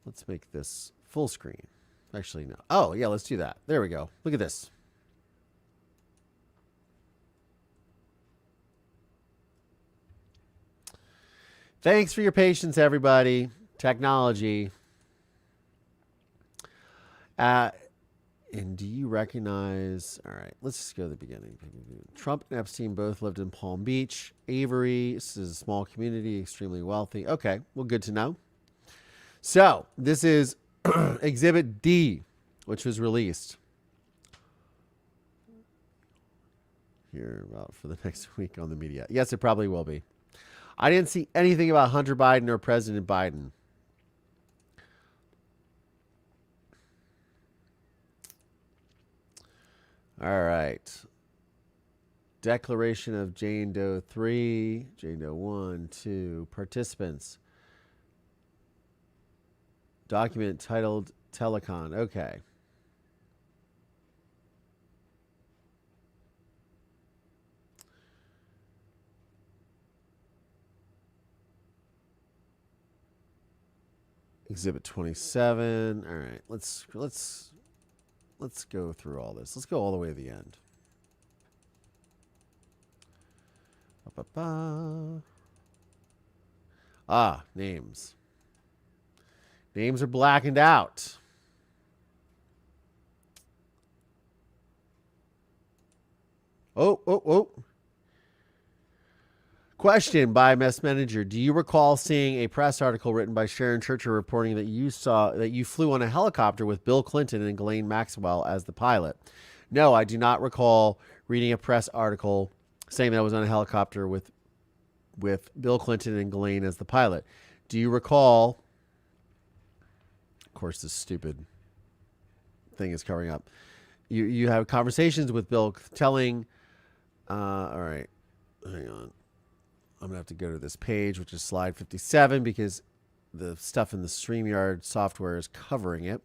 A: Let's make this full screen. Actually, no. Oh, yeah, let's do that. There we go. Look at this. Thanks for your patience, everybody. Technology. And do you recognize... All right, let's just go to the beginning. Trump and Epstein both lived in Palm Beach. Avery, this is a small community, extremely wealthy. Okay, well, good to know. So, this is Exhibit D, which was released here about for the next week on the media. Yes, it probably will be. I didn't see anything about Hunter Biden or President Biden. All right. Declaration of Jane Doe 3, Jane Doe 1, 2, participants. Document titled Telecon. Okay. Exhibit 27. All right. Let's go through all this. Let's go all the way to the end. Ah, names. Names are blackened out. Oh. Question by Mess Manager. Do you recall seeing a press article written by Sharon Churcher reporting that you flew on a helicopter with Bill Clinton and Ghislaine Maxwell as the pilot? No, I do not recall reading a press article saying that I was on a helicopter with Bill Clinton and Ghislaine as the pilot. Do you recall... Of course, this stupid thing is covering up. You have conversations with Bill telling... all right, hang on. I'm going to have to go to this page, which is slide 57, because the stuff in the StreamYard software is covering it.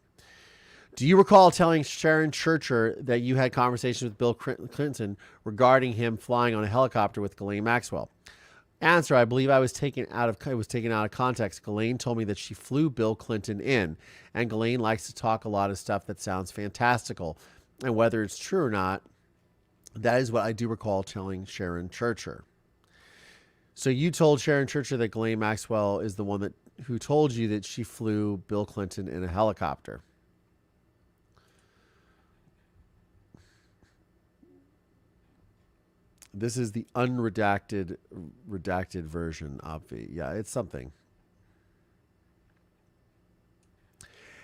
A: Do you recall telling Sharon Churcher that you had conversations with Bill Clinton regarding him flying on a helicopter with Ghislaine Maxwell? Answer, I believe it was taken out of context. Ghislaine told me that she flew Bill Clinton in, and Ghislaine likes to talk a lot of stuff that sounds fantastical. And whether it's true or not, that is what I do recall telling Sharon Churcher. So you told Sharon Churcher that Ghislaine Maxwell is the one who told you that she flew Bill Clinton in a helicopter. This is the redacted version of the... Yeah, it's something.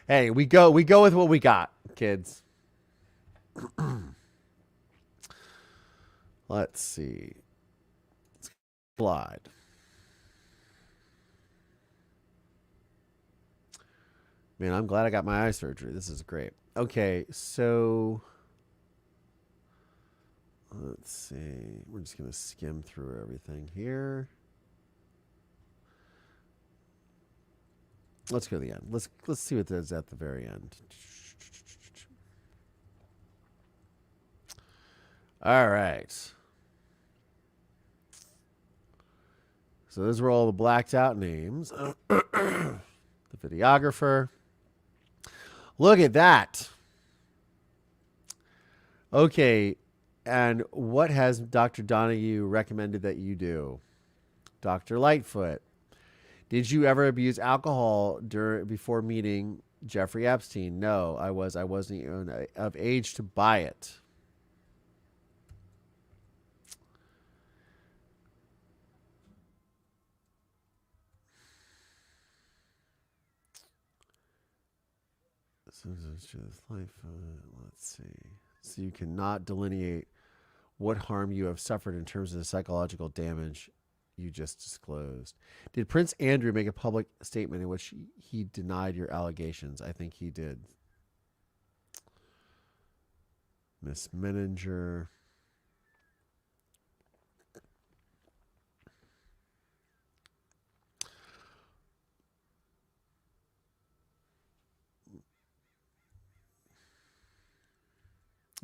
A: Hey, we go with what we got, kids. Let's see. Slide. Man, I'm glad I got my eye surgery. This is great. Okay, so let's see. We're just going to skim through everything here. Let's go to the end. Let's see what there's at the very end. All right. So those were all the blacked out names. The videographer. Look at that. Okay. And what has Dr. Donahue recommended that you do? Dr. Lightfoot. Did you ever abuse alcohol before meeting Jeffrey Epstein? No, I wasn't even of age to buy it. Let's see. So you cannot delineate what harm you have suffered in terms of the psychological damage you just disclosed. Did Prince Andrew make a public statement in which he denied your allegations? I think he did. Miss Menninger.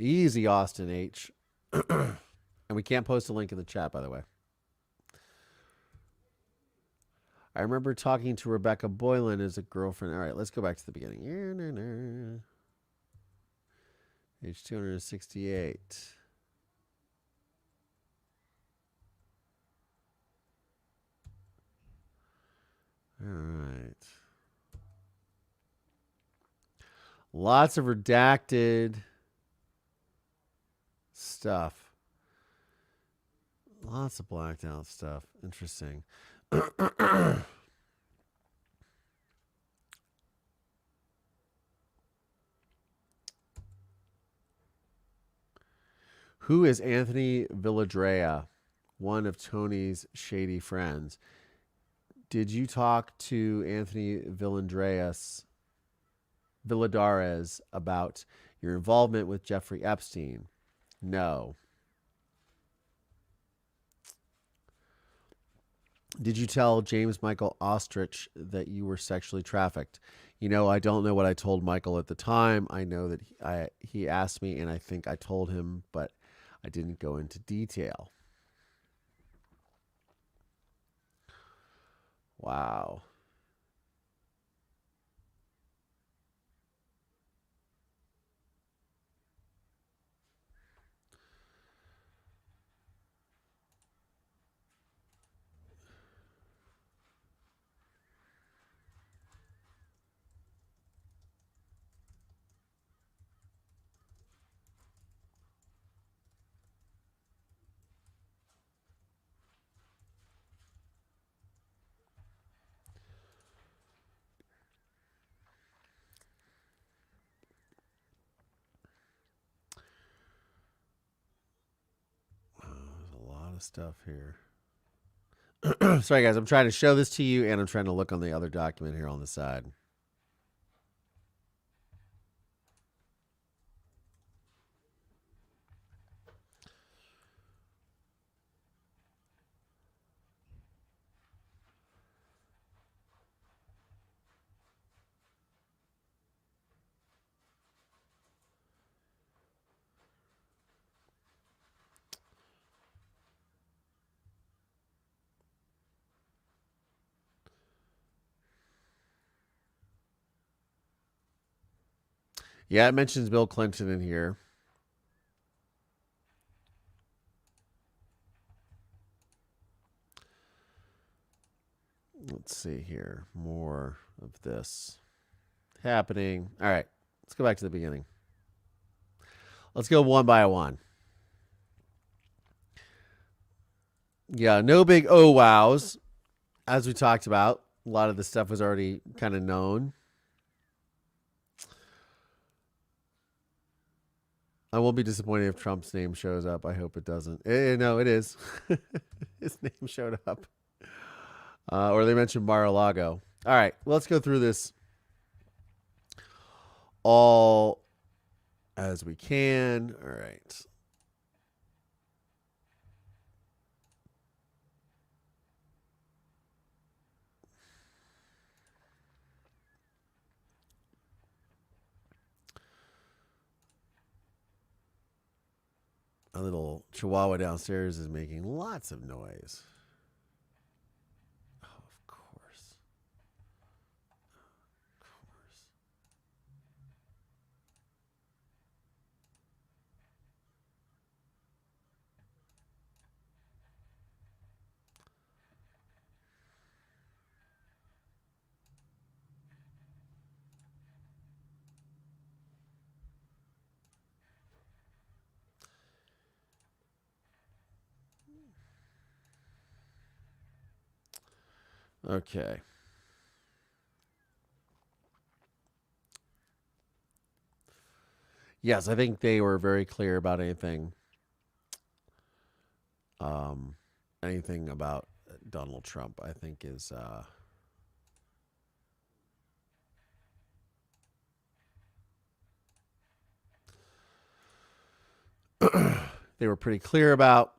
A: Easy, Austin H. And we can't post a link in the chat, by the way. I remember talking to Rebecca Boylan as a girlfriend. All right, let's go back to the beginning. Page 268. All right. Lots of redacted stuff. Lots of blacked out stuff. Interesting. Who is Anthony Villadrea, one of Tony's shady friends? Did you talk to Anthony Villadares about your involvement with Jeffrey Epstein? No. Did you tell James Michael Ostrich that you were sexually trafficked? You know, I don't know what I told Michael at the time. I know that he asked me, and I think I told him, but I didn't go into detail. Wow. There's a lot of stuff here. Sorry, guys. I'm trying to show this to you, and I'm trying to look on the other document here on the side. Yeah, it mentions Bill Clinton in here. Let's see here. More of this happening. All right, let's go back to the beginning. Let's go one by one. Yeah, no big oh wows. As we talked about, a lot of the stuff was already kind of known. I won't be disappointed if Trump's name shows up. I hope it doesn't. No, it is. His name showed up. Or they mentioned Mar-a-Lago. All right, well, let's go through this all as we can. All right. A little chihuahua downstairs is making lots of noise. Oh, of course. Of course. Okay. Yes, I think they were very clear about anything about Donald Trump, I think is they were pretty clear about.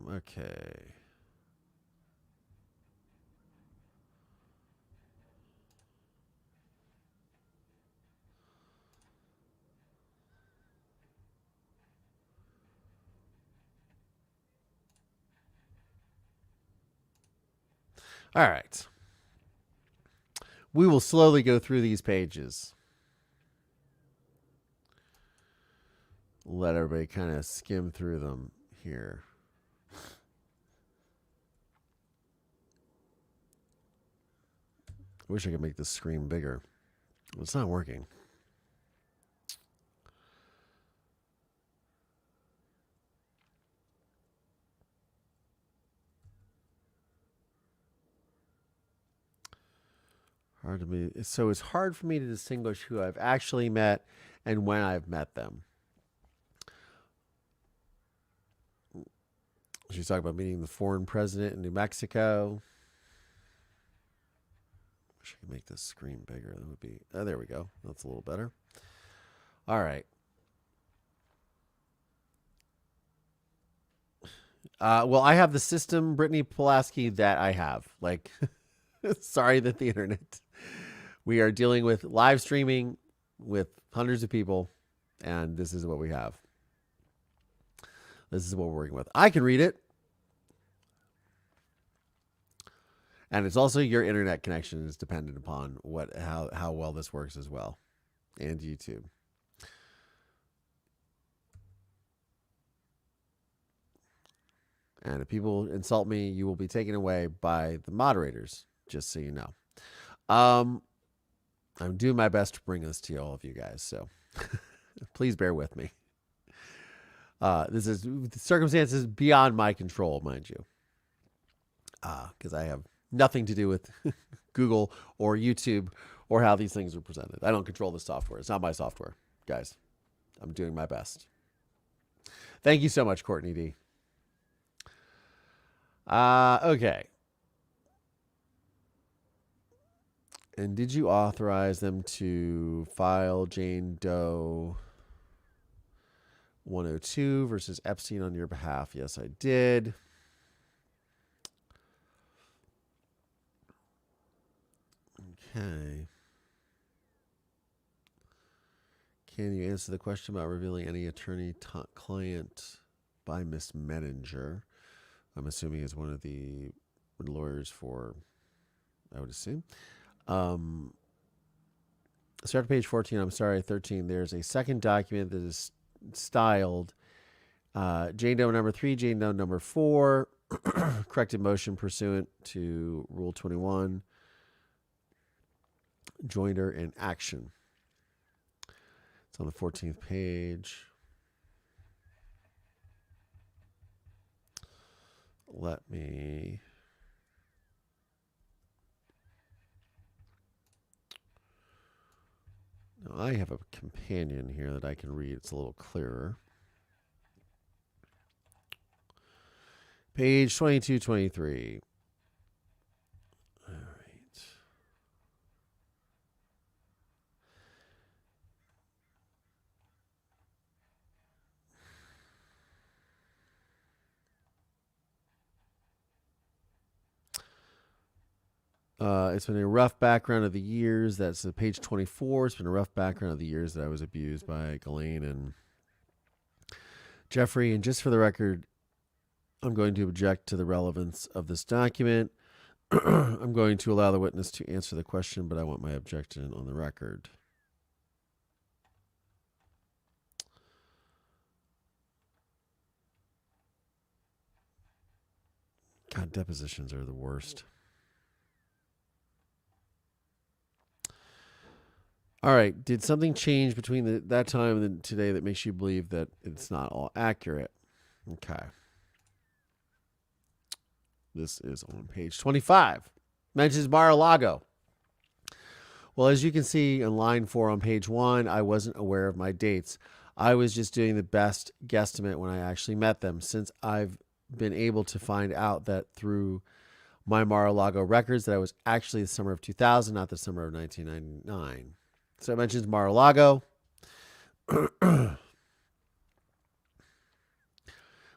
A: Okay. All right. We will slowly go through these pages. Let everybody kind of skim through them here. I wish I could make this screen bigger. It's not working. Hard to me. So it's hard for me to distinguish who I've actually met and when I've met them. She's talking about meeting the foreign president in New Mexico. Wish I could make this screen bigger. That would be. Oh, there we go. That's a little better. All right. Well, I have the system, Brittany Pulaski, that I have. Like, sorry that the internet. We are dealing with live streaming with hundreds of people, and this is what we have. This is what we're working with. I can read it. And it's also your internet connection is dependent upon how well this works as well. And YouTube. And if people insult me, you will be taken away by the moderators, just so you know. I'm doing my best to bring this to all of you guys, so please bear with me. This is circumstances beyond my control, mind you, because I have nothing to do with Google or YouTube or how these things are presented. I don't control the software. It's not my software, guys. I'm doing my best. Thank you so much, Courtney D. Okay. And did you authorize them to file Jane Doe 102 versus Epstein on your behalf? Yes, I did. Okay. Can you answer the question about revealing any attorney-client by Miss Menninger? I'm assuming is one of the lawyers for, I would assume. Start at page 14. I'm sorry, 13. There's a second document that is styled Jane Doe number 3, Jane Doe number 4, corrected motion pursuant to Rule 21, joinder in action. It's on the 14th page. Let me... Now I have a companion here that I can read. It's a little clearer. Page 22, 23. All right. It's been a rough background of the years. That's page 24. It's been a rough background of the years that I was abused by Ghislaine and Jeffrey. And just for the record, I'm going to object to the relevance of this document. I'm going to allow the witness to answer the question, but I want my objection on the record. God, depositions are the worst. All right. Did something change between that time and today that makes you believe that it's not all accurate? Okay. This is on page 25. Mentions Mar-a-Lago. Well, as you can see in line 4 on page 1, I wasn't aware of my dates. I was just doing the best guesstimate when I actually met them, since I've been able to find out that through my Mar-a-Lago records that I was actually the summer of 2000, not the summer of 1999. So it mentions Mar-a-Lago. Was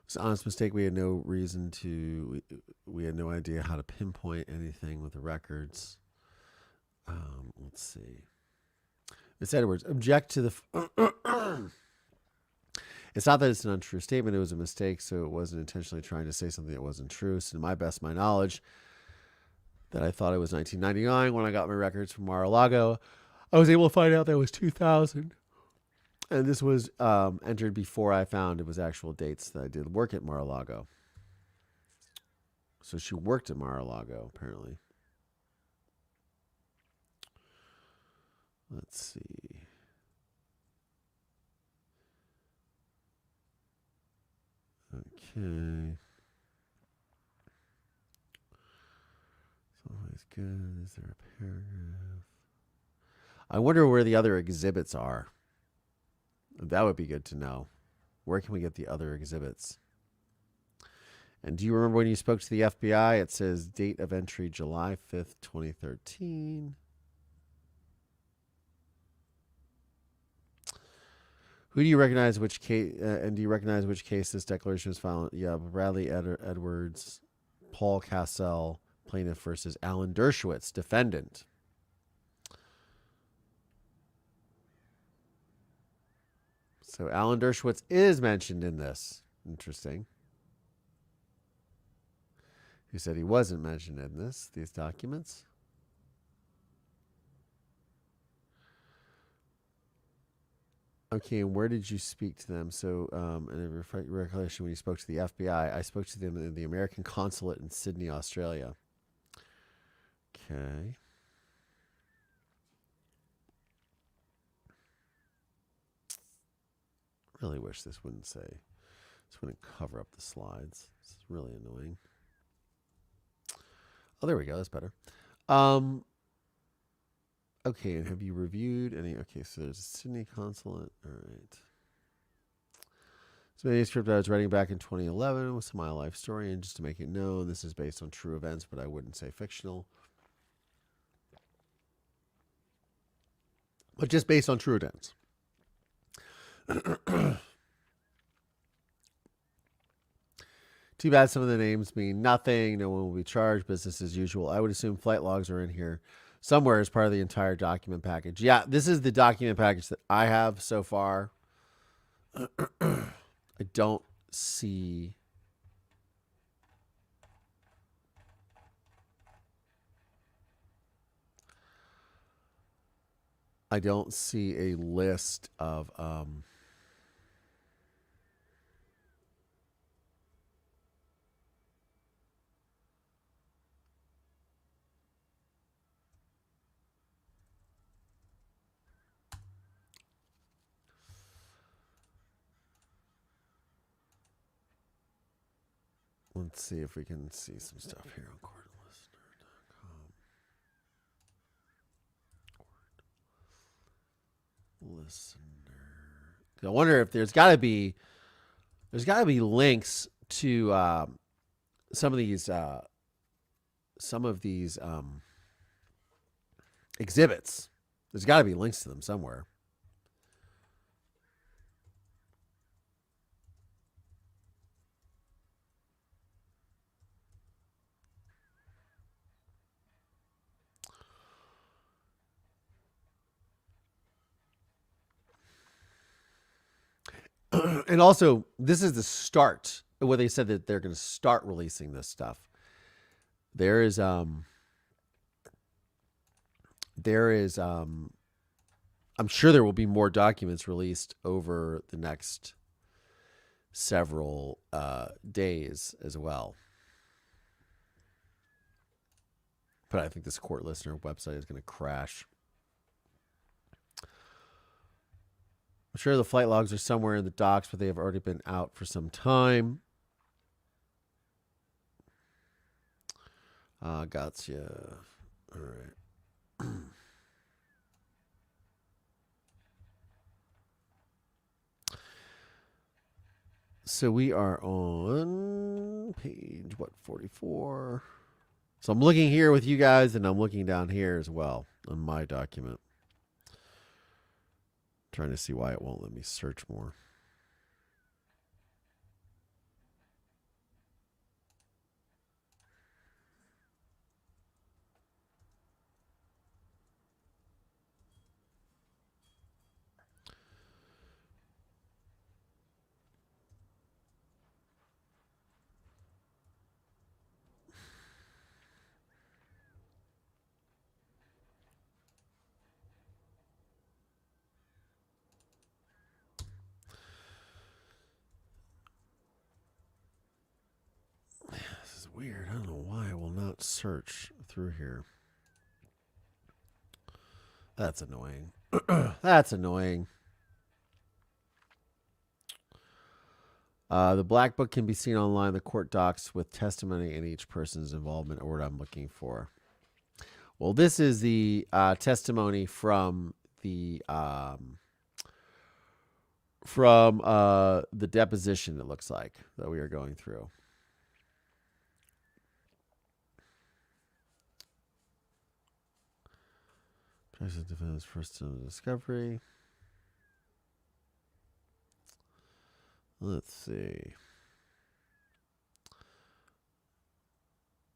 A: It's an honest mistake. We had no reason to. We had no idea how to pinpoint anything with the records. Let's see. Miss Edwards, object to the. It's not that it's an untrue statement. It was a mistake, so it wasn't intentionally trying to say something that wasn't true. So, to my best of my knowledge, that I thought it was 1999 when I got my records from Mar-a-Lago. I was able to find out that it was 2000. And this was entered before I found it was actual dates that I did work at Mar-a-Lago. So she worked at Mar-a-Lago, apparently. Let's see. Okay. It's always good. Is there a paragraph? I wonder where the other exhibits are. That would be good to know. Where can we get the other exhibits? And do you remember when you spoke to the FBI? It says date of entry July 5th, 2013. Who do you recognize which case, and do you recognize which case this declaration was filed? Yeah, Bradley Edwards, Paul Cassell, plaintiff versus Alan Dershowitz, defendant. So Alan Dershowitz is mentioned in this. Interesting. Who said he wasn't mentioned in these documents? Okay, and where did you speak to them? So, in a recollection, when you spoke to the FBI, I spoke to them in the American consulate in Sydney, Australia. Okay. Really wish this wouldn't cover up the slides. It's really annoying. Oh, there we go. That's better. Okay, and have you reviewed any? Okay, so there's a Sydney consulate. All right. So manuscript I was writing back in 2011 with my life story, and just to make it known, this is based on true events, but I wouldn't say fictional. But just based on true events. Too bad some of the names mean nothing. No one will be charged. Business as usual. I would assume flight logs are in here somewhere as part of the entire document package. Yeah, this is the document package that I have so far. I don't see. I don't see a list of let's see if we can see some stuff here on courtlistener.com. Listener. I wonder if there's got to be links to some of these exhibits. There's got to be links to them somewhere. And also, this is the start where they said that they're going to start releasing this stuff. There is I'm sure there will be more documents released over the next several days as well. But I think this court listener website is going to crash. I'm sure the flight logs are somewhere in the docs, but they have already been out for some time. Gotcha. All right. So we are on page, 44? So I'm looking here with you guys, and I'm looking down here as well on my document. Trying to see why it won't let me search more. weird. I don't know why it will not search through here. That's annoying. That's annoying. The black book can be seen online. The court docs with testimony and each person's involvement, or what I'm looking for. Well, this is the testimony from the deposition. It looks like that we are going through. President defendant's first discovery. Let's see.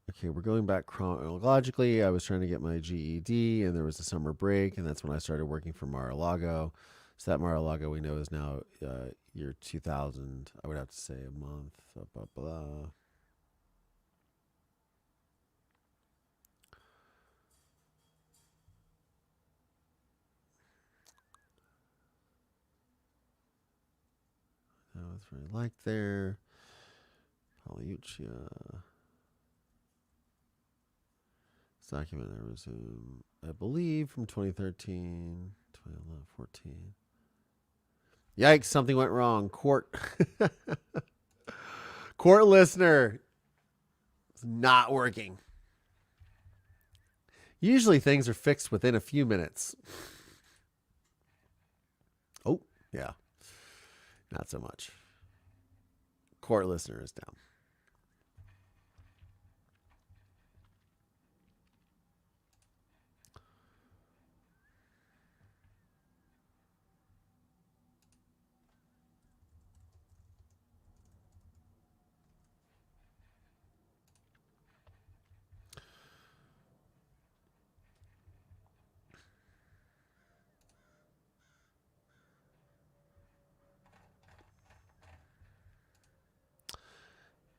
A: Okay, we're going back chronologically. I was trying to get my GED, and there was a summer break, and that's when I started working for Mar-a-Lago. So that Mar-a-Lago we know is now year 2000. I would have to say a month. Blah, blah, blah. That was very liked there. Polyutia. This document I resume, I believe, from 2013, 2011, 14. Yikes, something went wrong. Court listener. It's not working. Usually things are fixed within a few minutes. Oh, yeah. Not so much. Court listener is down.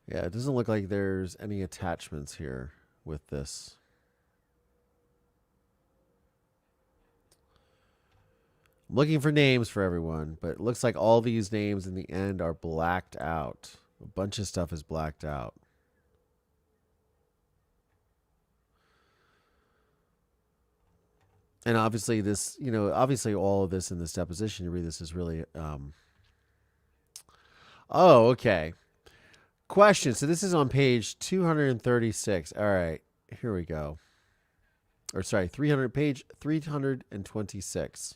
A: Yeah, it doesn't look like there's any attachments here with this. I'm looking for names for everyone, but it looks like all these names in the end are blacked out. A bunch of stuff is blacked out. And obviously this, obviously all of this in this deposition, you read this is really, oh, okay. Question. So this is on page 236. All right, here we go. Or sorry, page 326.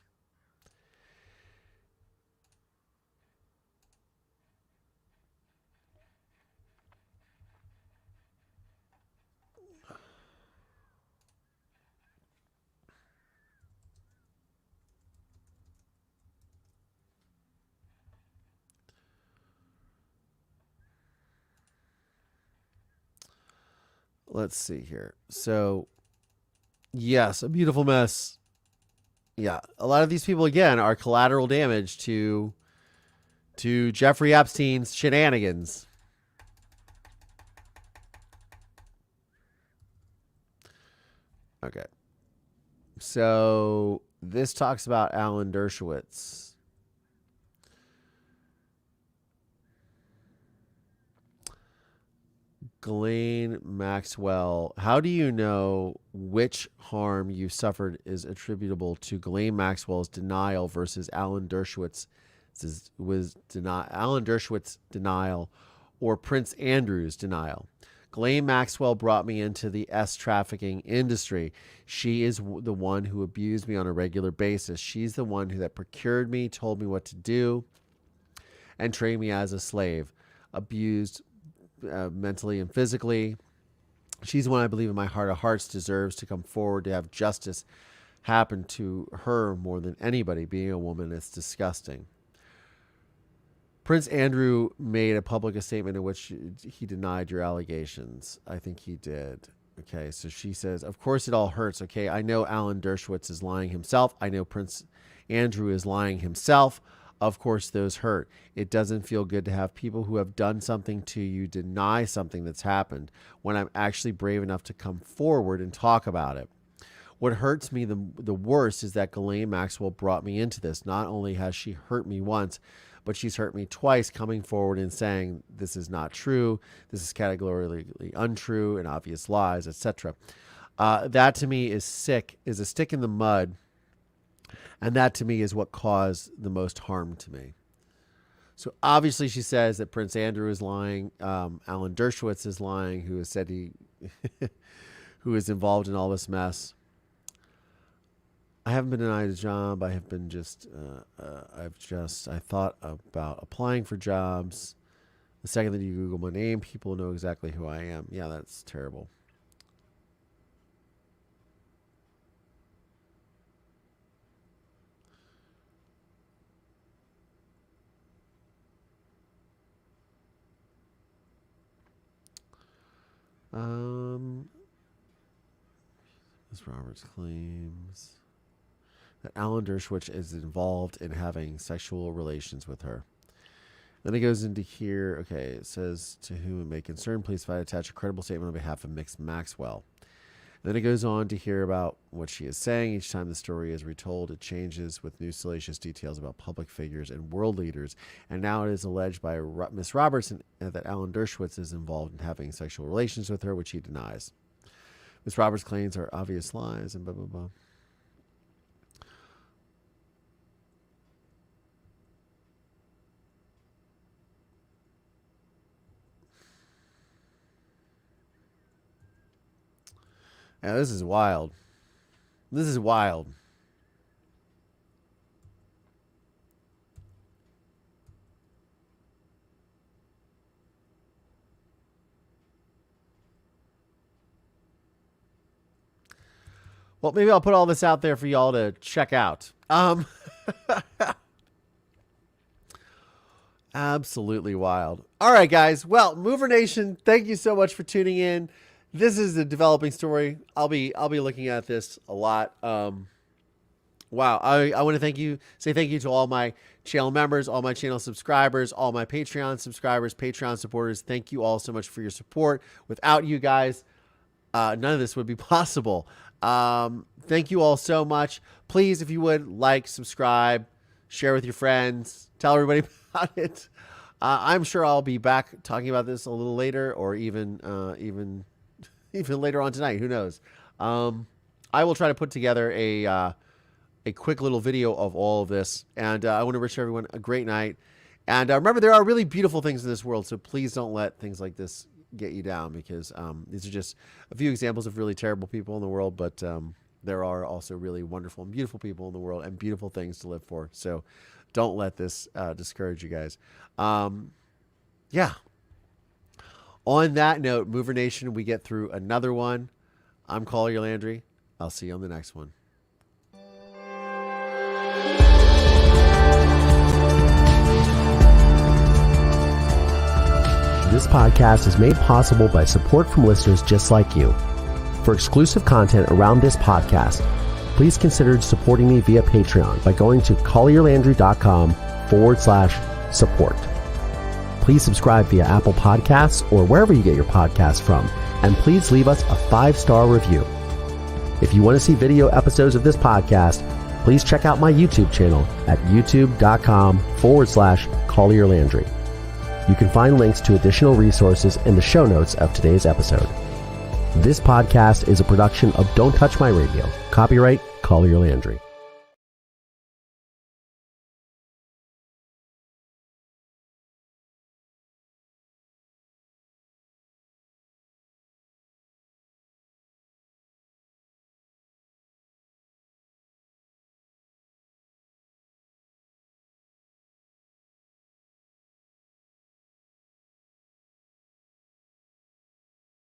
A: Let's see here. So, yes, a beautiful mess. Yeah, a lot of these people, again, are collateral damage to Jeffrey Epstein's shenanigans. Okay. So, this talks about Alan Dershowitz. Ghislaine Maxwell, how do you know which harm you suffered is attributable to Ghislaine Maxwell's denial versus Alan Dershowitz's denial or Prince Andrew's denial? Ghislaine Maxwell brought me into the trafficking industry. She is the one who abused me on a regular basis. She's the one that procured me, told me what to do, and trained me as a slave. Abused mentally and physically. She's the one I believe in my heart of hearts deserves to come forward to have justice happen to her more than anybody. Being a woman, it's disgusting. Prince Andrew made a public statement in which he denied your allegations. I think he did. Okay, so she says, of course it all hurts. Okay, I know Alan Dershowitz is lying himself. I know Prince Andrew is lying himself. Of course, those hurt. It doesn't feel good to have people who have done something to you deny something that's happened when I'm actually brave enough to come forward and talk about it. What hurts me the worst is that Ghislaine Maxwell brought me into this. Not only has she hurt me once, but she's hurt me twice coming forward and saying this is not true, this is categorically untrue and obvious lies, etc. That to me is a stick in the mud, and that to me is what caused the most harm to me. So obviously she says that Prince Andrew is lying, Alan Dershowitz is lying, who has said he who is involved in all this mess. I haven't been denied a job. I have been I thought about applying for jobs. The second that you Google my name, people know exactly who I am. Yeah, that's terrible. Ms. Roberts claims that Alan Dershowitz is involved in having sexual relations with her. Then it goes into here. Okay, it says, to whom it may concern, please find attach a credible statement on behalf of Miss Maxwell. And then it goes on to hear about what she is saying. Each time the story is retold, it changes with new salacious details about public figures and world leaders. And now it is alleged by Miss Robertson that Alan Dershowitz is involved in having sexual relations with her, which he denies. Miss Roberts' claims are obvious lies and blah, blah, blah. Yeah, this is wild. This is wild. Well, maybe I'll put all this out there for y'all to check out. Absolutely wild. All right, guys. Well, Mover Nation, thank you so much for tuning in. This is a developing story. I'll be looking at this a lot. Wow. I want to say thank you to all my channel members, all my channel subscribers, all my Patreon subscribers, Patreon supporters. Thank you all so much for your support. Without you guys, none of this would be possible. Thank you all so much. Please, if you would, like, subscribe, share with your friends, tell everybody about it. I'm sure I'll be back talking about this a little later, or even later on tonight. Who knows? I will try to put together a quick little video of all of this, and I want to wish everyone a great night. And remember, there are really beautiful things in this world, so please don't let things like this get you down, because these are just a few examples of really terrible people in the world, but there are also really wonderful and beautiful people in the world and beautiful things to live for. So don't let this discourage you guys. Yeah. On that note, Mover Nation, we get through another one. I'm Collier Landry. I'll see you on the next one.
D: This podcast is made possible by support from listeners just like you. For exclusive content around this podcast, please consider supporting me via Patreon by going to collierlandry.com/support. Please subscribe via Apple Podcasts or wherever you get your podcasts from, and please leave us a 5-star review. If you want to see video episodes of this podcast, please check out my YouTube channel at youtube.com/collierlandry. You can find links to additional resources in the show notes of today's episode. This podcast is a production of Don't Touch My Radio. Copyright Collier Landry.